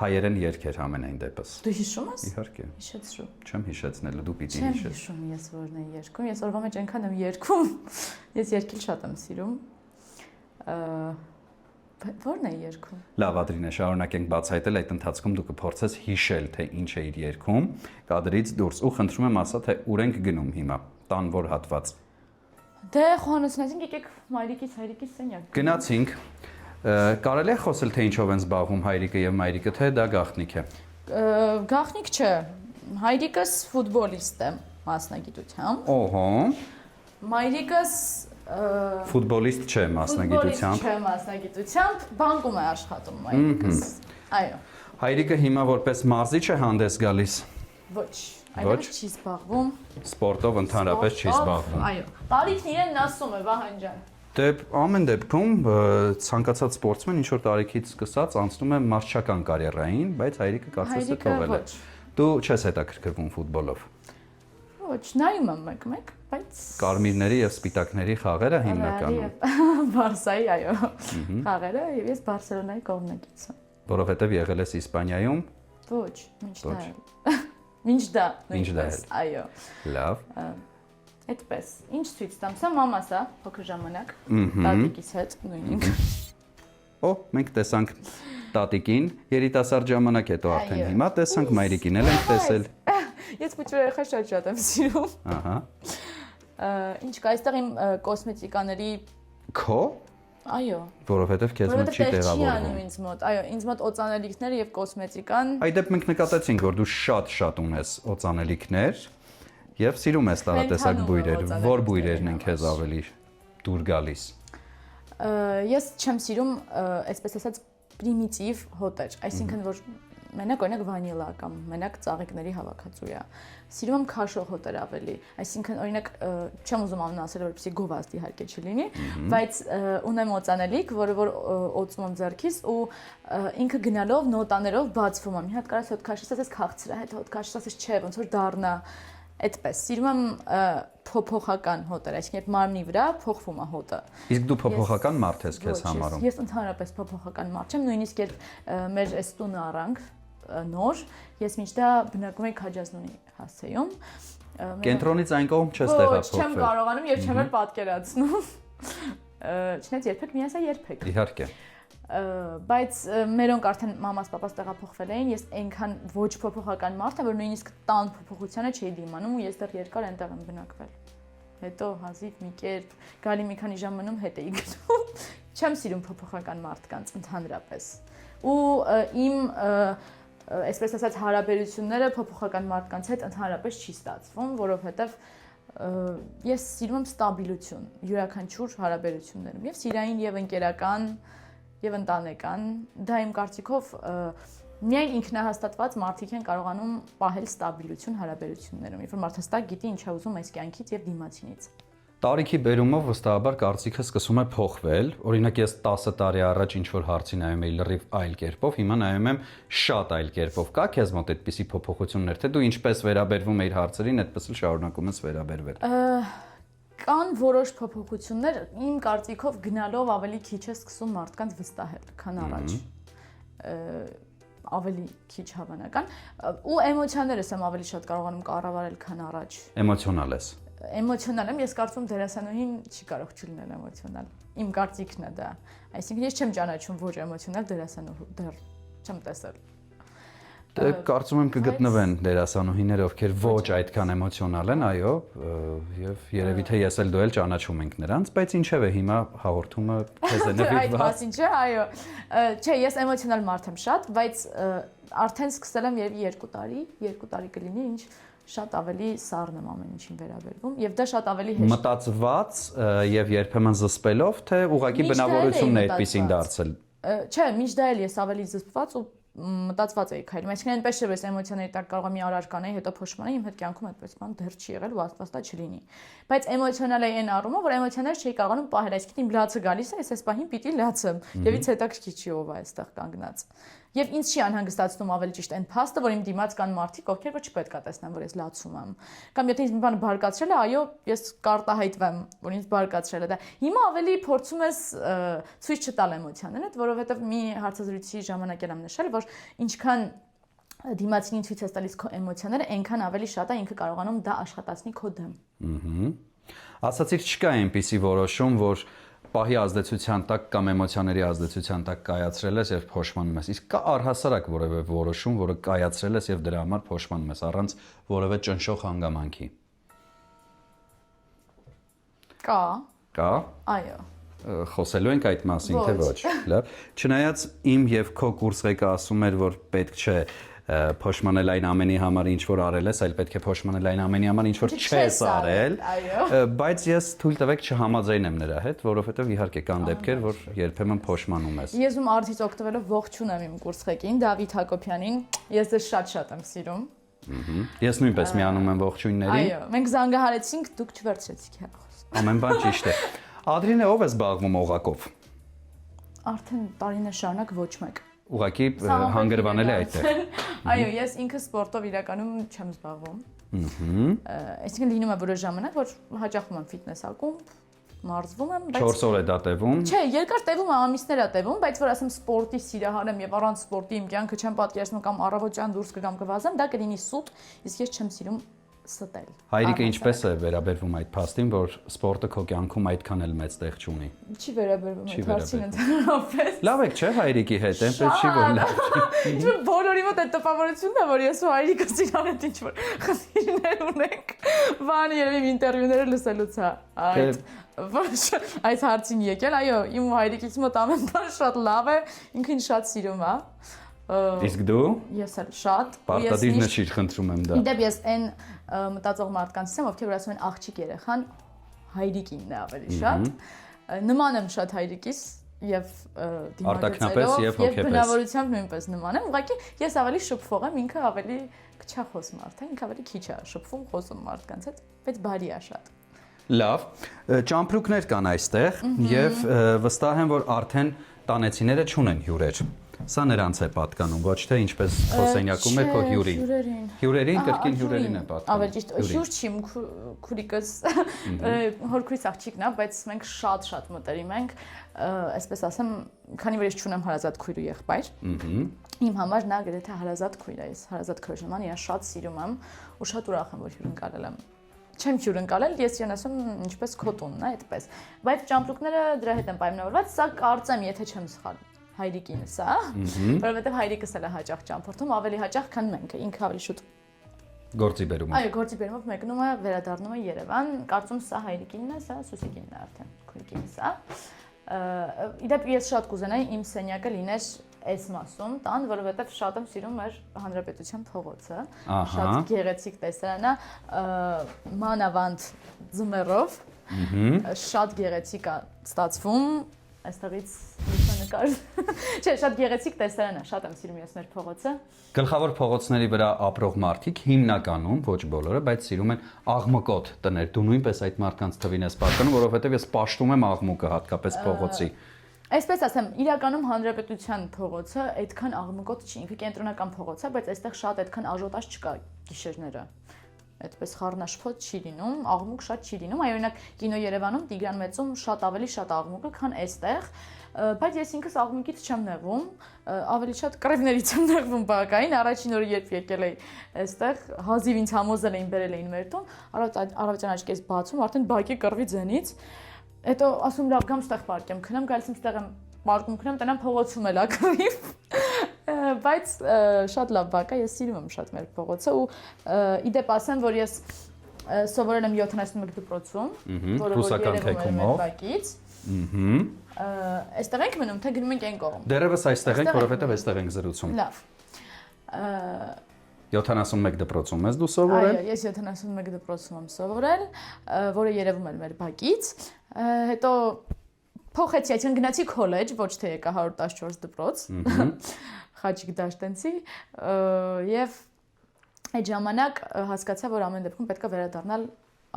Հայերեն երգ էր ամենայն դեպս։ Դու հիշում ես։ Իհարկե։ Հիշեցրու։ Չեմ հիշեցնելու, դու պիտի Չեմ հիշես։ հիշում ես որն է երգում, ես օրվա մեջ այնքան եմ երգում։ Ես երգել շատ եմ սիրում։ Որն է երգում։ Լավ, Ադրինե, շարունակենք բացահայտել այդ ընթացքում դու կփորձես հիշել, թե ինչ էիր երգում, կադրից դուրս ու խնդրում եմ ասա, թե ուր ենք գնում հիմա։ տան որ հատված։ Դե խոհանոցնացինք եկեք մայրիկից հայրիկից սենյակ։ Գնացինք։ Կարելի է խոսել թե ինչով են զբաղվում հայրիկը եւ մայրիկը, թե դա գաղտնիք է։ Գաղտնիք չէ։ Հայրիկս ֆուտբոլիստ է մասնագիտությամբ։ Օհո։ Մայրիկս Ֆուտբոլիստ չէ մասնագիտությամբ։ չէ մասնագիտությամբ, բանկում է աշխատում մայրիկս։ Այո։ Հայրիկը հիմա որպես մարզիչ է հանդես գալիս։ Ոչ, այդպես չի զբաղվում։ Սպորտով ընդհանրապես չի զբաղվում։ Այո։ Տարիքն իրեն ասում է Վահան ջան։ Դե ամեն դեպքում ցանկացած սպորտսմեն ինչ որ տարիքից սկսած անցնում է մարզչական կարիերային, բայց հայրիկը կարծես թե թողել է։ Դու չես հետաքրքրվում ֆուտբոլով։ Ոչ, նայում եմ մեկ-մեկ, բայց Կարմիրների եւ սպիտակների խաղերը հիմնականում։ Բարսայի, այո։ Խաղերը եւ ես Բարսելոնայի կողմնակից եմ։ Որովհետեւ եղել ես Իսպանիայում։ Ոչ, մինչ դա։ Այո։ Լավ։ Այդպես։ Ինչ ցույց տամ, սա մամաս է, փոքր ժամանակ, տատիկիս հետ նույնինք։ Օ, մենք տեսանք տատիկին, երիտասարդ ժամանակ հետո արդեն հիմա տեսանք մայրիկին էլ ենք տեսել։ Ես փոքր երեխա շատ եմ սիրում։ Ահա։ Ինչ կա այստեղ իմ կոսմետիկաների Քո։ Այո։ Որովհետև քեզ մոտ չի տեղավորվում։ Ինձ մոտ, այո, ինձ մոտ օծանելիքները եւ կոսմետիկան։ Այդ դեպ մենք նկատեցինք, որ դու շատ ունես օծանելիքներ եւ սիրում ես տարատեսակ բույրեր։ Որ բույրերն են քեզ ավելի դուր գալիս։ Ես չեմ սիրում, այսպես ասած, պրիմիտիվ հոտեր, այսինքն որ մենակ օրինակ վանիլա կամ մենակ ծաղիկների հավաքածու է։ Սիրում եմ քաշող հոտեր ավելի, այսինքն օրինակ չեմ ուզում անուն ասել, որպեսզի գովազդ իհարկե չլինի, բայց ունեմ օծանելիք, որը որ օծում եմ ձեռքիս ու ինքը գնալով նոտաներով բացվում եմ։ Մի հատ կարաս հոտ քաշես, ասես քաղցրա հետ հոտ քաշես, ասես չէ, ոնց որ դառնա այդպես։ Սիրում եմ փոփոխական հոտեր, այսինքն երբ մարմնի վրա փոխվում է հոտը։ Իսկ դու փոփոխական մարդ ես քեզ համարում։ Ես ընդհանրապես փոփոխական մարդ չեմ, նույնիսկ երբ մեր այս տունը առանք նոր, ես միշտ բնակվում եմ Քաջազնունի հասցեում։ Կենտրոնից այն կողմ չես տեղափոխվել։ Չեմ կարողանում եւ չեմ էլ պատկերացնում։ Չնայած երբեք մի ասա երբեք։ Իհարկե։ Բայց մերոնք արդեն մամաս պապաս տեղափոխվել էին, ես այնքան ոչ փոփոխական մարդ եմ, որ նույնիսկ տան փոփոխությանը չէի դիմանում ու ես դեռ երկար այնտեղ եմ բնակվել։ Հետո հազիվ մի կերպ գալի մի քանի ժամ մնում հետ էի գնում։ Չեմ սիրում փոփոխական մարդկանց ընդհանրապես։ Ու իմ այսպես ասած հարաբերությունները փոփոխական մարդկանց հետ ընդհանրապես չի ստացվում, որովհետև ես սիրում եմ ստաբիլություն յուրաքանչյուր հարաբերություններում, եւ սիրային եւ ընկերական եւ ընտանեկան, դա իմ կարծիքով միայն ինքնահաստատված մարդիկ են կարողանում պահել ստաբիլություն հարաբերություններում, երբ որ մարդը հստակ գիտի ինչ է ուզում այս կյանքից եւ դիմացինից։ Տարիքի բերումով վստահաբար կարծիքը սկսում է փոխվել։ Օրինակ ես 10 տարի առաջ ինչ որ հարցի նայում էի լրիվ այլ կերպով, հիմա նայում եմ շատ այլ կերպով։ Կա քեզ մոտ այդպիսի փոփոխություններ, թե դու ինչպես վերաբերվում էիր հարցերին, այդպես էլ շարունակում ես վերաբերվել։ Կան որոշ փոփոխություններ, իմ կարծիքով գնալով ավելի քիչ է սկսում մարդկանց վստահել, քան առաջ։ Ավելի քիչ հավանական ու էմոցիաներս եմ ավելի շատ կարողանում կառավարել, քան առաջ։ Էմոցիոնալ ես։ Էմոցիոնալ եմ, ես կարծում դերասանուհին չի կարող չլինել էմոցիոնալ։ Իմ կարծիքն է դա։ Այսինքն ես չեմ ճանաչում ոչ էմոցիոնալ դերասանուհի, դեռ չեմ տեսել։ Դե կարծում եմ կգտնվեն դերասանուհիներ, ովքեր ոչ այդքան էմոցիոնալ են, այո, եւ երևի թե ես էլ դու էլ ճանաչում ենք նրանց, բայց ինչեւ է հիմա հաղորդումը քեզ է նվիրված։ Այդ մասին չէ, այո։ Չէ, ես էմոցիոնալ մարդ եմ շատ, բայց արդեն սկսել եմ երևի 2 տարի կլինի, ինչ շատ ավելի սառն եմ ամեն ինչին վերաբերվում եւ դա շատ ավելի հեշտ։ Մտածված եւ երբեմն զսպելով, թե ուղղակի բնավորությունն է այդպեսին դարձել։ Չէ, միշտ դա էլ ես ավելի զսպված ու մտածված էի քայլում, այսինքն այնպես չէ, որ ես էմոցիաների տակ կարող եմ մի առար կանեի, հետո փոշմանեի, իմ հետ կյանքում այդպես բան դեռ չի եղել ու աստվածտա չլինի։ Բայց էմոցիոնալ է այն առումով, որ էմոցիաները չէի կարողանում պահել, այսինքն իմ լացը գալիս է, ես այս պահին պիտի լացեմ, եւ ինձ հետաքրքիր չի ով է այստեղ կանգնած։ Եվ ինձ չի անհանգստացնում ավելի ճիշտ այն փաստը, որ իմ դիմաց կան մարդիկ, ովքեր որ չպետք է տեսնեն, որ ես լացում եմ։ Կամ եթե ինձ մի բան բարկացրել է, այո, ես կարտահայտվեմ, որ ինձ բարկացրել է դա։ Հիմա ավելի փորձում ես ցույց չտալ էմոցիաներդ, որովհետև մի հարցազրույցի ժամանակ եմ նշել, որ ինչքան դիմացինին ցույց ես տալիս քո էմոցիաները, այնքան ավելի շատ է ինքը կարողանում դա աշխատացնի քո դեմ։ Ասացիր, չկա այնպիսի որոշում, որ պահի ազդեցության տակ կամ էմոցիաների ազդեցության տակ կայացրել ես եւ փոշմանում ես։ Իսկ կա առհասարակ որևէ որոշում, որը կայացրել ես եւ դրա համար փոշմանում ես առանց որևէ ճնշող հանգամանքի։ Կա։ Կա։ Այո։ Խոսելու ենք այդ մասին, թե Ոչ։ ոչ։ Լավ։ Չնայած իմ եւ քո կուրսղեկը ասում էր, որ պետք չէ փոշմանել այն ամենի համար ինչ որ արել ես, այլ պետք է փոշմանել այն ամենի համար ինչ որ չես արել, բայց ես թույլ տվեք չհամաձայնեմ նրա հետ, որովհետև իհարկե կան դեպքեր, որ երբեմն փոշմանում ես։ Ես ում արդից օգտվելով ողջունում եմ իմ կուրսղեկին Դավիթ Հակոբյանին, ես դες շատ եմ սիրում։ Ես նույնպես միանում եմ ողջույններին։ Այո, մենք զանգահարեցինք, դուք չվերցրեցիք հեռախոս։ Ամեն բան ճիշտ է։ Ադրինե, ով է զբաղվում օղակով։ Արդեն տարիներ շարունակ ոչ մեկ։ Ուղղակի հանգրվանել է այդտեղ։ Այո, ես ինքը սպորտով իրականում չեմ զբաղվում։ Այսինքն լինում է որոշ ժամանակ, որ հաճախում եմ ֆիթնես ակումբ, մարզվում եմ, 4 օր է դա տևում։ Չէ, երկար տևում է, ամիսներ է տևում, բայց որ ասեմ սպորտի սիրահար եմ եւ առանց սպորտի իմ կյանքը չեմ պատկերացնում կամ առավոտյան դուրս կգամ կվազեմ, դա կլինի սուտ, իսկ ես չեմ սիրում ստել։ Հայրիկը ինչպես է վերաբերվում այդ փաստին, որ սպորտը քո կյանքում այդքան էլ մեծ տեղ չունի։ Չի վերաբերվում այդ հարցին ընդհանրապես։ Լավ եք, չէ, հայրիկի հետ, այնպես չի որ լավ։ Ինչ բոլորի մոտ այդ տպավորությունն է, որ ես ու հայրիկս իրար հետ ինչ որ խնդիրներ ունենք։ Բան երևի ինտերվյուները լսելուց է այս հարցին եկել։ Այո, իմ ու հայրիկից մոտ ամեն բան շատ լավ է, ինքն շատ սիրում է։ Իսկ դու։ Ես էլ շատ։ Պարտադիր նշիր, խնդրում եմ դա։ Իդեպ ես այն մտածող մարդկանցից եմ, ովքեր որ ասում են աղջիկ երեխան հայրիկինն է ավելի շատ։ Նման եմ շատ հայրիկիս եւ Արտաքնապես եւ հոգեպես։ բնավորությամբ նույնպես նման եմ, ուղղակի ես ավելի շփվող եմ, ինքը ավելի քչախոս մարդ է, ինքը ավելի քիչ է շփվում, խոսում մարդկանց հետ, բայց բարի է շատ։ Լավ, ճամպրուկներ կան այստեղ եւ վստահ եմ, որ արդեն տանեցիները չունեն հյուրեր։ Սա նրանց է պատկանում, ոչ թե ինչպես խոսենյակում է քո հյուրին։ Հյուրերին, կրկին հյուրերին է պատկանում։ Ավելի ճիշտ, հյուր չի, քուրիկս հորքրից աղջիկն է, բայց մենք շատ մտերիմ ենք, այսպես ասեմ, քանի որ ես չունեմ հարազատ քույր ու եղբայր, իմ համար նա գրեթե հարազատ քույր է, ես հարազատ քույր եմ, ես շատ սիրում եմ ու շատ ուրախ եմ, որ հյուրընկալել եմ։ Չեմ հյուրընկալել, ես իրեն ասում ինչպես քո տունն է, այդպես։ Բայց ճամպրուկները դրա հետ են պայմանավորված, սա կարծեմ, եթե չեմ սխալվում։ Հայրիկինս է, որովհետև հայրիկս էլ է հաճախ ճամփորդում, ավելի հաճախ, քան մենք, ինքը ավելի շուտ գործի բերում է։ Այո, գործի բերումով մեկնում է, վերադառնում է Երևան, կարծում սա հայրիկինն է, սա Սուսիկինն է արդեն, քույրիկինս է։ Իդեպ ես շատ կուզենայի իմ սենյակը լիներ այս մասում, տան, որովհետև շատ եմ սիրում մեր Հանրապետության փողոցը, շատ գեղեցիկ տեսարան է, մանավանդ ձմեռով, շատ գեղեցիկ է ստացվում, այստեղից լուսանկար։ Չէ, շատ գեղեցիկ տեսարան է, շատ եմ սիրում ես մեր փողոցը։ Գլխավոր փողոցների վրա ապրող մարդիկ հիմնականում, ոչ բոլորը, բայց սիրում են աղմկոտ տներ։ Դու նույնպես այդ մարդկանց թվին ես պատկանում, որովհետև ես պաշտում եմ աղմուկը, հատկապես փողոցի։ Այսպես ասեմ, իրականում Հանրապետության փողոցը այդքան աղմկոտ չի, ինքը կենտրոնական փողոց է, բայց այստեղ շատ այդքան աժոտաժ չկա գիշերները։ Այդպես խառնաշփոթ չի լինում, աղմուկ շատ չի լինում, այ օրինակ կինո Երևանում Տիգրան Մեծում շատ ավելի շատ աղմուկ է, քան այստեղ, բայց ես ինքս աղմուկից չեմ նեղվում, ավելի շատ կռիվներից եմ նեղվում բակային, առաջին օրը երբ եկել էի այստեղ, հազիվ ինձ համոզել էին բերել էին մեր տուն, առավոտյան աչքես բացում, արդեն բակի կռվի ձենից, հետո ասում լավ գամ ստեղ պարկեմ, քնեմ, գալիս եմ ստեղ եմ պարկում քնեմ, տնամ փողոցում էլ ակռիվ, բայց շատ լավ բակ է, ես սիրում եմ շատ մեր փողոցը ու իդեպ ասեմ, որ ես սովորել եմ 71 դպրոցում, որը որ երևում է մեր բակից, այստեղ ենք մնում, թե գնում ենք այն կողմ։ Դեռևս այստեղ ենք, որովհետև այստեղ ենք զրուցում։ Լավ։ 71 դպրոցում ես դու սովորել։ Այո, ես 71 դպրոցում եմ սովորել, որը երևում է մեր բակից, հետո փոխեցի, այսինքն գնացի քոլեջ, ոչ թե եկա 114 դպրոց, Խաչիկ Դաշտենցի, եւ այդ ժամանակ հասկացա, որ ամեն դեպքում պետք է վերադառնալ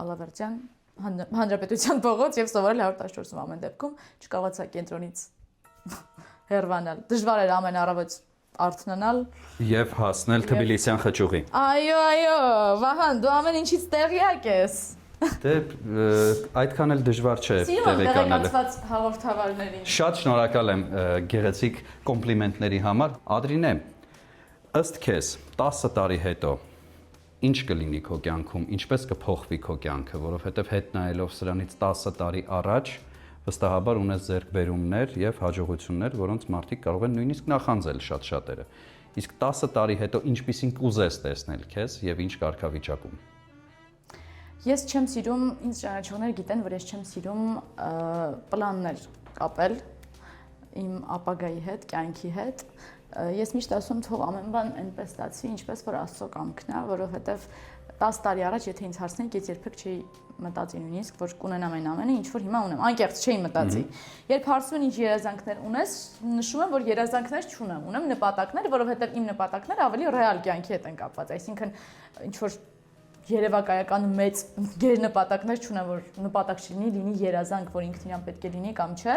Ալավերդյան Հանրապետության փողոց եւ սովորել 114-ում ամեն դեպքում, չկարողացա կենտրոնից հեռանալ։ Դժվար էր ամեն առավոտ արթնանալ եւ հասնել Թբիլիսյան խճուղի։ Այո, Վահան, դու ամեն ինչից տեղյակ ես։ Դե այդքան էլ դժվար չէ տեղեկանալը։ Տեղեկացված հաղորդավարներին։ Շատ շնորհակալ եմ գեղեցիկ կոմպլիմենտների համար։ Ադրինե, ըստ քեզ 10 տարի հետո ինչ կլինի քո կյանքում, ինչպես կփոխվի քո կյանքը, որովհետև հետ նայելով սրանից 10 տարի առաջ վստահաբար ունես ձեռքբերումներ եւ հաջողություններ, որոնց մարդիկ կարող են նույնիսկ նախանձել շատ շատերը։ Իսկ 10 տարի հետո ինչպիսին կուզես տեսնել քեզ եւ ինչ կարգավիճակում։ Ես չեմ սիրում, ինձ ճանաչողները գիտեն, որ ես չեմ սիրում պլաններ կապել իմ ապագայի հետ, կյանքի հետ։ Ես միշտ ասում թող ամեն բան այնպես ստացվի, ինչպես որ Աստծո կամքն է, որովհետև 10 տարի առաջ եթե ինձ հարցնեիք, ես երբեք չէի մտածի նույնիսկ, որ կունենամ այն ամենը, ինչ որ հիմա ունեմ, անկեղծ չէի մտածի։ Երբ հարցնում են ինչ երազանքներ ունես, նշում եմ, որ երազանքներ չունեմ, ունեմ նպատակներ, որովհետև իմ նպատակները ավելի ռեալ կյանքի հետ են կապված, այսինքն ինչ որ երևակայական մեծ գերնպատակներ չունեմ, որ նպատակ չլինի, լինի երազանք, որ ինքն իրան պետք է լինի կամ չէ։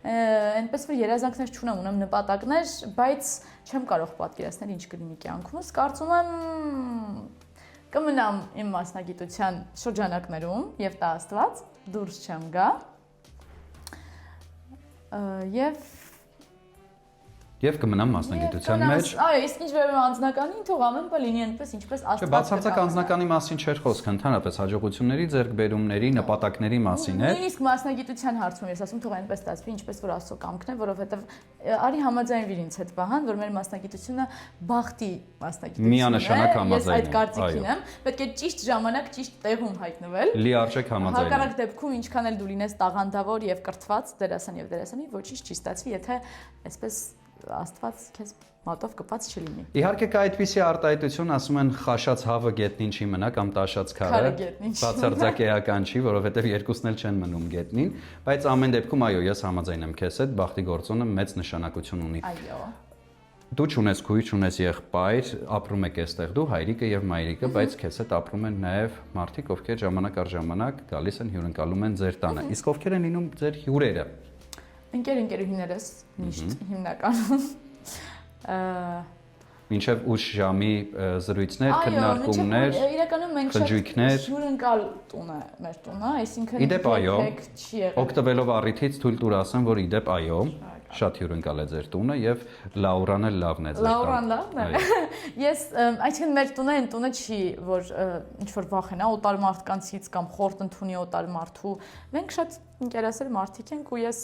Այնպես որ երազանքներ չունեմ, ունեմ նպատակներ, բայց չեմ կարող պատկերացնել ինչ կլինի կյանքումս։ Կարծում եմ կմնամ իմ մասնագիտության շրջանակներում եւ տա Աստված, դուրս չեմ գա։ Եվ կմնամ մասնագիտության մեջ։ Այո, իսկ ինչ վերաբերում անձնականին, թող ամեն բան լինի այնպես, ինչպես Աստված։ Բացարձակ անձնականի մասին չէր խոսքը, ընդհանրապես հաջողությունների, ձեռքբերումների, նպատակների մասին է։ Նույնիսկ մասնագիտության հարցում ես ասում, թող այնպես ստացվի, ինչպես որ Աստծո կամքն է, որովհետև արի համաձայնվիր ինձ հետ Վահան, որ մեր մասնագիտությունը բախտի մասնագիտություն է։ Միանշանակ համաձայն եմ։ Ես այդ կարծիքին եմ, պետք է ճիշտ ժամանակ, ճիշտ տեղում հայտնվել։ Լիարժեք համաձայն եմ։ Հակառակ դեպքում ինչքան էլ դու լինես տաղանդավոր եւ կրթված դերասան եւ դերասանի, ոչինչ չի ստացվի, եթե այսպես Աստված քեզ մատով կպած չլինի։ Իհարկե կա այդպիսի արտահայտություն, ասում են խաշած հավը գետնին չի մնա կամ տաշած քարը, բացարձակ էական չի, որովհետև երկուսն էլ չեն մնում գետնին, բայց ամեն դեպքում այո, ես համաձայն եմ քեզ հետ, բախտի գործոնը մեծ նշանակություն ունի։ Այո։ Դու չունես քույր, չունես եղբայր, ապրում եք այստեղ դու, հայրիկը եւ մայրիկը, բայց քեզ հետ ապրում են նաեւ մարդիկ, ովքեր ժամանակ առ ժամանակ գալիս են հյուրընկալում են ձեր տանը։ Իսկ ովքեր են լինում ձեր հյուրերը։ Ընկերուհիներս միշտ հիմնականում մինչև 8 ժամի զրույցներ, քննարկումներ, իրականում մենք շատ հյուրընկալ տուն է մեր տունը, այսինքն իդեպ այո, օգտվելով առիթից թույլ տուր ասեմ, որ իդեպ այո, շատ հյուրընկալ է ձեր տունը եւ Լաուրան էլ լավն է ձեր տանը։ Լաուրան լավն է։ Ես, այսինքն մեր տունը այն տունը չի, որ ինչ որ վախենա օտար մարդկանցից կամ խորտ ընդունի օտար մարդու։ Մենք շատ ինտերեսել մարդիկ ենք ու ես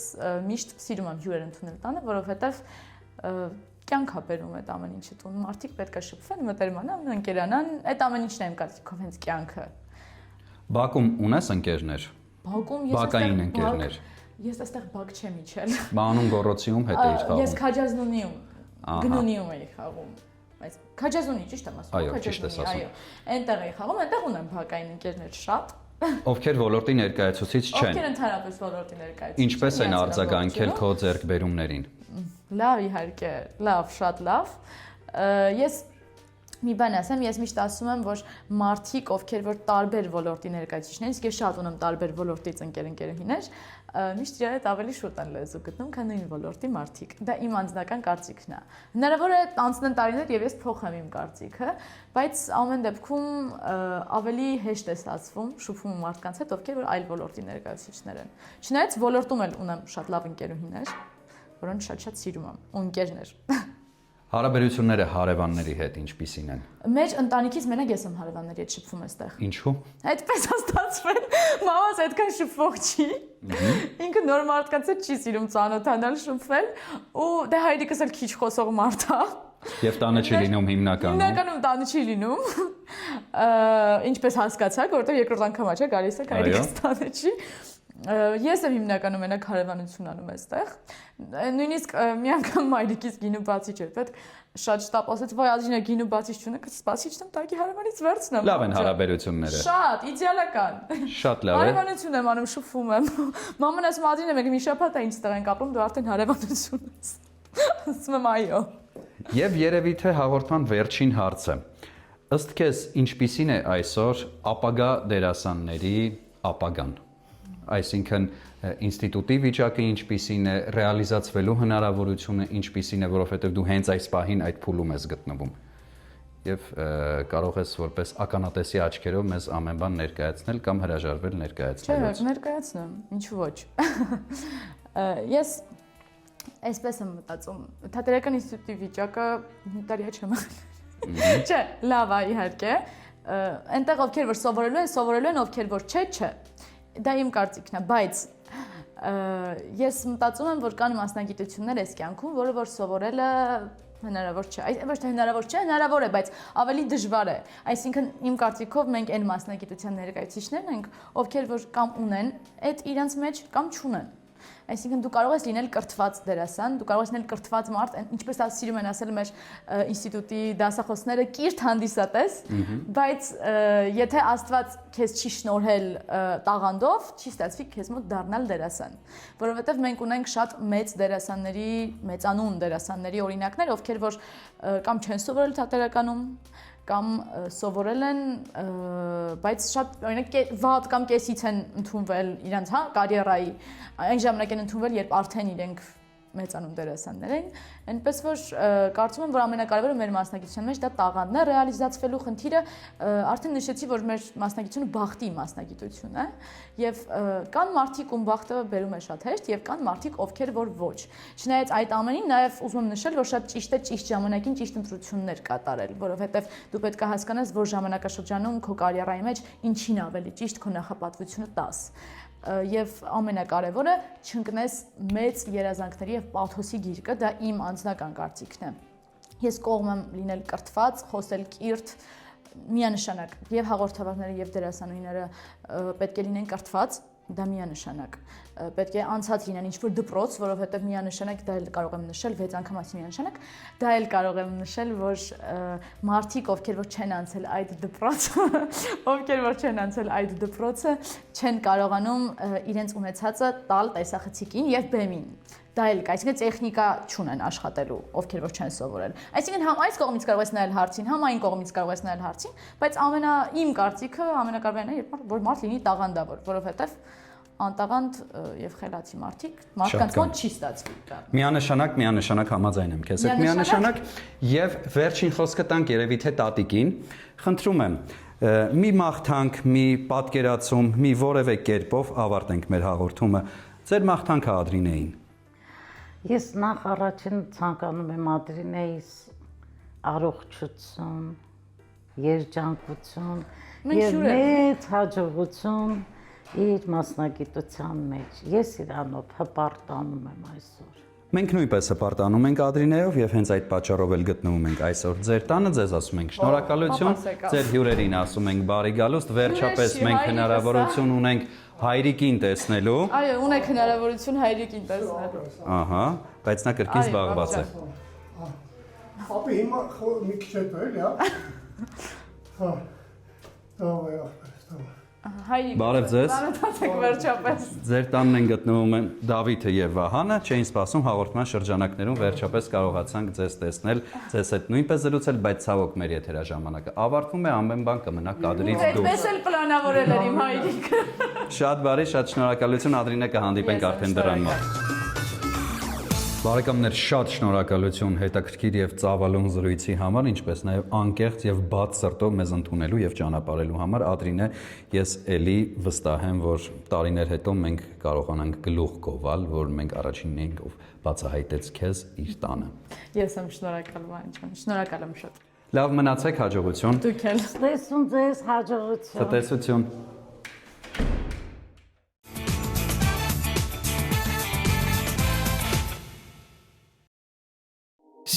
միշտ սիրում եմ հյուրեր ընդունել տանը, որովհետեւ կյանք է բերում այդ ամեն ինչը տուն։ Մարդիկ պետք է շփվեն, մտերմանան, ընկերանան, այդ ամեն ինչն է իմ կարծիքով հենց կյանքը։ Բակում ունես ընկերներ։ Բակում բակային ընկերներ։ Ես այստեղ բակ չեմ իջել։ Մանուն Գորոցիում հետ էի խաղում։ Ես Քաջազնունիում, Գնունիում էի խաղում։ Բայց Քաջազնունի ճիշտ եմ ասում, այո, ճիշտ ես ասում։ Այո, այնտեղ էի խաղում, այնտեղ ունեմ բակային ընկերներ շատ։ Ովքեր ոլորտի ներկայացուցիչ չեն։ Ովքեր ընդհանրապես ոլորտի ներկայացուցիչ։ Ինչպես են արձագանքել քո ձեռքբերումներին։ Լավ, իհարկե, լավ, շատ լավ։ Ես մի բան ասեմ, ես միշտ ասում եմ, որ մարդիկ, ովքեր որ տարբեր ոլորտի ներկայացուցիչներ են, իսկ ես շատ ունեմ տարբեր ոլորտից ընկերուհիներ, միշտ իրար հետ ավելի շուտ են լեզու գտնում, քան նույն ոլորտի մարդիկ։ Դա իմ անձնական կարծիքն է։ Հնարավոր է անցնեն տարիներ եւ ես փոխեմ իմ կարծիքը, բայց ամեն դեպքում ավելի հեշտ է ստացվում շփվում մարդկանց հետ, ովքեր որ այլ ոլորտի ներկայացուցիչներ են։ Չնայած ոլորտում էլ ունեմ շատ լավ ընկերուհիներ, որոնց շատ սիրում եմ, ու ընկերներ։ Հարաբերությունները հարևանների հետ ինչպիսին են։ Մեր ընտանիքից մենակ ես եմ հարևանների հետ շփվում այստեղ։ Ինչու՞։ Այդպես է ստացվել։ Մամաս այդքան շփվող չի։ Ինքը նոր մարդկանց հետ չի սիրում ծանոթանալ, շփվել, ու դե հայրիկս էլ քիչ խոսող մարդ է։ Եվ տանը չի լինում հիմնականում։ Հիմնականում տանը չի լինում։ Ինչպես հասկացաք, որովհետև երկրորդ անգամ է գալիս է հայրիկս տանը չի։ Ես եմ հիմնականում մենակ հարևանություն անում այստեղ։ Նույնիսկ մի անգամ մայրիկից գինու բացիչ էր, պետք շատ շտապ ասեց, «Վայ, Ալժինա, գինու բացիչ չունեք, սպասիչն տակի հարևանից վերցնեմ»։ Լավ են հարաբերությունները։ Շատ, իդեալական։ Շատ լավ է։ Հարևանություն եմ անում, շփվում եմ։ Մաման ասում, «Ալժինա, մենք մի շաբաթ է ինչտեղ ենք ապրում, դու արդեն հարևանություն ես»։ Ասում եմ, «Այո»։ Եվ երևի թե հաղորդման վերջին հարցը։ Ըստ քեզ ինչպիսին է այսօր ապագա դերասանների ապագան։ Այսինքն ինստիտուտի վիճակը ինչպիսին է, ռեալիզացվելու հնարավորությունը ինչպիսին է, որովհետև դու հենց այս պահին այդ փուլում ես գտնվում։ Եվ կարող ես որպես ականատեսի աչքերով մեզ ամեն բան ներկայացնել կամ հրաժարվել ներկայացնել։ Չէ, ներկայացնեմ, ինչու ոչ։ Ես այսպես եմ մտածում, թատերական ինստիտուտի վիճակը տարի չեմ։ Չէ, լավ է իհարկե։ Այնտեղ ովքեր որ սովորելու են, ովքեր որ չէ։ Դա իմ կարծիքն է, բայց ես մտածում եմ, որ կան մասնագիտություններ այս կյանքում, որը որ սովորելը Հնարավոր չէ։ Ոչ թե հնարավոր չէ, հնարավոր է, բայց ավելի դժվար է։ Այսինքն իմ կարծիքով մենք այն մասնագիտության ներկայացուցիչներն ենք, ովքեր որ կամ ունեն այդ իրենց մեջ կամ չունեն։ Այսինքն դու կարող ես լինել կրթված դերասան, դու կարող ես լինել կրթված մարդ, ինչպես սիրում են ասել մեր ինստիտուտի դասախոսները, կիրթ հանդիսատես, բայց եթե Աստված քեզ չի շնորհել տաղանդով, չի ստացվի քեզ մոտ դառնալ դերասան, որովհետև մենք ունենք շատ մեծ դերասանների, մեծանուն դերասանների օրինակներ, ովքեր որ կամ չեն սովորել թատերականում, կամ սովորել են, բայց շատ օրինակ վատ կամ կեսից են ընդունվել իրենց, կարիերայի, այն ժամանակ են ընդունվել, երբ արդեն իրենք մեծանուն դերասաններ են, այնպես որ կարծում եմ, որ ամենակարևորը մեր մասնագիտության մեջ դա տաղանդն է, ռեալիզացվելու խնդիրը արդեն նշեցի, որ մեր մասնագիտությունը բախտի մասնագիտություն է, եւ կան մարդիկ, ում բախտը բերում է շատ հեշտ, եւ կան մարդիկ, ովքեր որ ոչ։ Չնայած այդ ամենին, նաեւ ուզում եմ նշել, որ շատ ճիշտ է ճիշտ ժամանակին ճիշտ ընտրություններ կատարել, որովհետեւ դու պետք է հասկանաս, որ ժամանակաշրջանում քո կարիերայի մեջ ինչին ավելի ճիշտ քո նախապատվությունը տաս։ Եվ ամենակարևորը չընկնես մեծ երազանքների եւ պաթոսի գիրկը, դա իմ անձնական կարծիքն է։ Ես կողմ եմ լինել կրթված, խոսել կիրթ, միանշանակ եւ հաղորդավարները եւ դերասանուհիները պետք է լինեն կրթված, դա միանշանակ։ Պետք է անցած լինեն ինչ-որ դպրոց, որովհետև միանշանակ դա էլ կարող եմ նշել 6 անգամից միանշանակ, դա էլ կարող եմ նշել, որ մարդիկ, ովքեր որ չեն անցել այդ դպրոցը, ովքեր որ չեն անցել այդ դպրոցը, չեն կարողանում իրենց ունեցածը տալ տեսախցիկին եւ բեմին։ Դա էլ կա, այսինքն տեխնիկա չունեն աշխատելու, ովքեր որ չեն սովորել։ Այսինքն համ այս կողմից կարող ես նայել հարցին, համ այն կողմից կարող ես նայել հարցին, բայց իմ կարծիքը ամենակարևորն է, որ մարդ լինի տաղանդավոր, որովհետև անտաղանդ եւ խելացի մարդիկ մարդկանց մոտ չի ստացվի դա։ Միանշանակ համաձայն եմ քեզ հետ, միանշանակ եւ վերջին խոսքը տանք երևի թե տատիկին, խնդրում եմ մի մաղթանք, մի պատկերացում, մի որևէ կերպով ավարտենք մեր հաղորդումը։ Ձեր մաղթանքը Ադրինեին։ Ես նախ առաջին ցանկանում եմ Ադրինեիս առողջություն, երջանկություն եւ մեծ հաջողություն իր մասնագիտության մեջ։ Ես իրանով հպարտանում եմ այսօր։ Մենք նույնպես հպարտանում ենք Ադրինեով եւ հենց այդ պատճառով էլ գտնվում ենք այսօր ձեր տանը, ձեզ ասում ենք շնորհակալություն, ձեր հյուրերին ասում ենք բարի գալուստ, վերջապես մենք հնարավորություն ունենք հայրիկին տեսնելու։ Այո, ունեք հնարավորություն հայրիկին տեսնելու։ Ահա, բայց նա կրկին զբաղված է։ Ապի հիմա մի քիչ հետո էլի, հա։ Դավայ, հայրիկ։ Բարև ձեզ։ Բարև վերջապես։ Ձեր տանն են գտնվում են Դավիթը եւ Վահանը, չէին սպասում հաղորդման շրջանակներում վերջապես կարողացանք ձեզ տեսնել, ձեզ հետ նույնպես զրուցել, բայց ցավոք մեր եթերաժամանակը ավարտվում է, ամեն բան կմնա կադրից դուրս։ Այդպես էլ պլանավորել էր իմ հայրիկը։ Շատ բարի, շատ շնորհակալություն Ադրինե, կհանդիպենք արդեն դրան մոտ։ Բարեկամներ, շատ շնորհակալություն հետաքրքիր եւ ծավալուն զրույցի համար, ինչպես նաեւ անկեղծ եւ բաց սրտով մեզ ընդունելու եւ ճանապարհելու համար։ Ադրինե, ես էլի վստահ եմ, որ տարիներ հետո մենք կարողանանք գլուխ գովալ, որ մենք առաջինն էինք, ով բացահայտեց քեզ իր տանը։ Ես եմ շնորհակալ, Վանջան, շնորհակալ եմ շատ։ Լավ մնացեք, հաջողություն։ Դուք էլ։ Տեսուն ձեզ հաջողություն։ Ցտեսություն։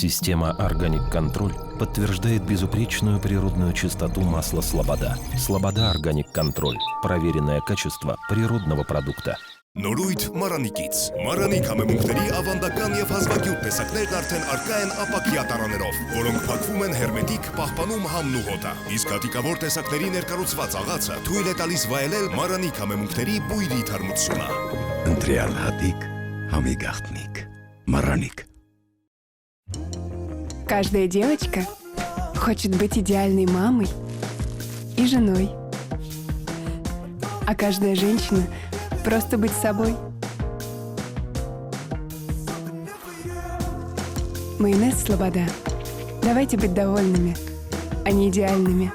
Система «Органик Контроль» подтверждает безупречную природную чистоту масла «Слобода». «Слобода Органик Контроль» – проверенное качество природного продукта. Նորույթ Մարանիկից։ Մարանի համեմունքների ավանդական եւ հազվագյուտ տեսակներն արդեն առկա են ապակյա տարաներով, որոնք փակվում են հերմետիկ, պահպանում համն ու հոտը։ Իսկ հատիկավոր տեսակների ներկառուցված աղացը թույլ է տալիս վայելել Մարանի համեմունքների բույրի թարմությունը։ Ընտրյալ հատիկ, համի գաղտնիք, Мараник. Каждая девочка хочет быть идеальной мамой и женой. А каждая женщина просто быть собой. Майонез «Слобода». Давайте быть довольными, а не идеальными.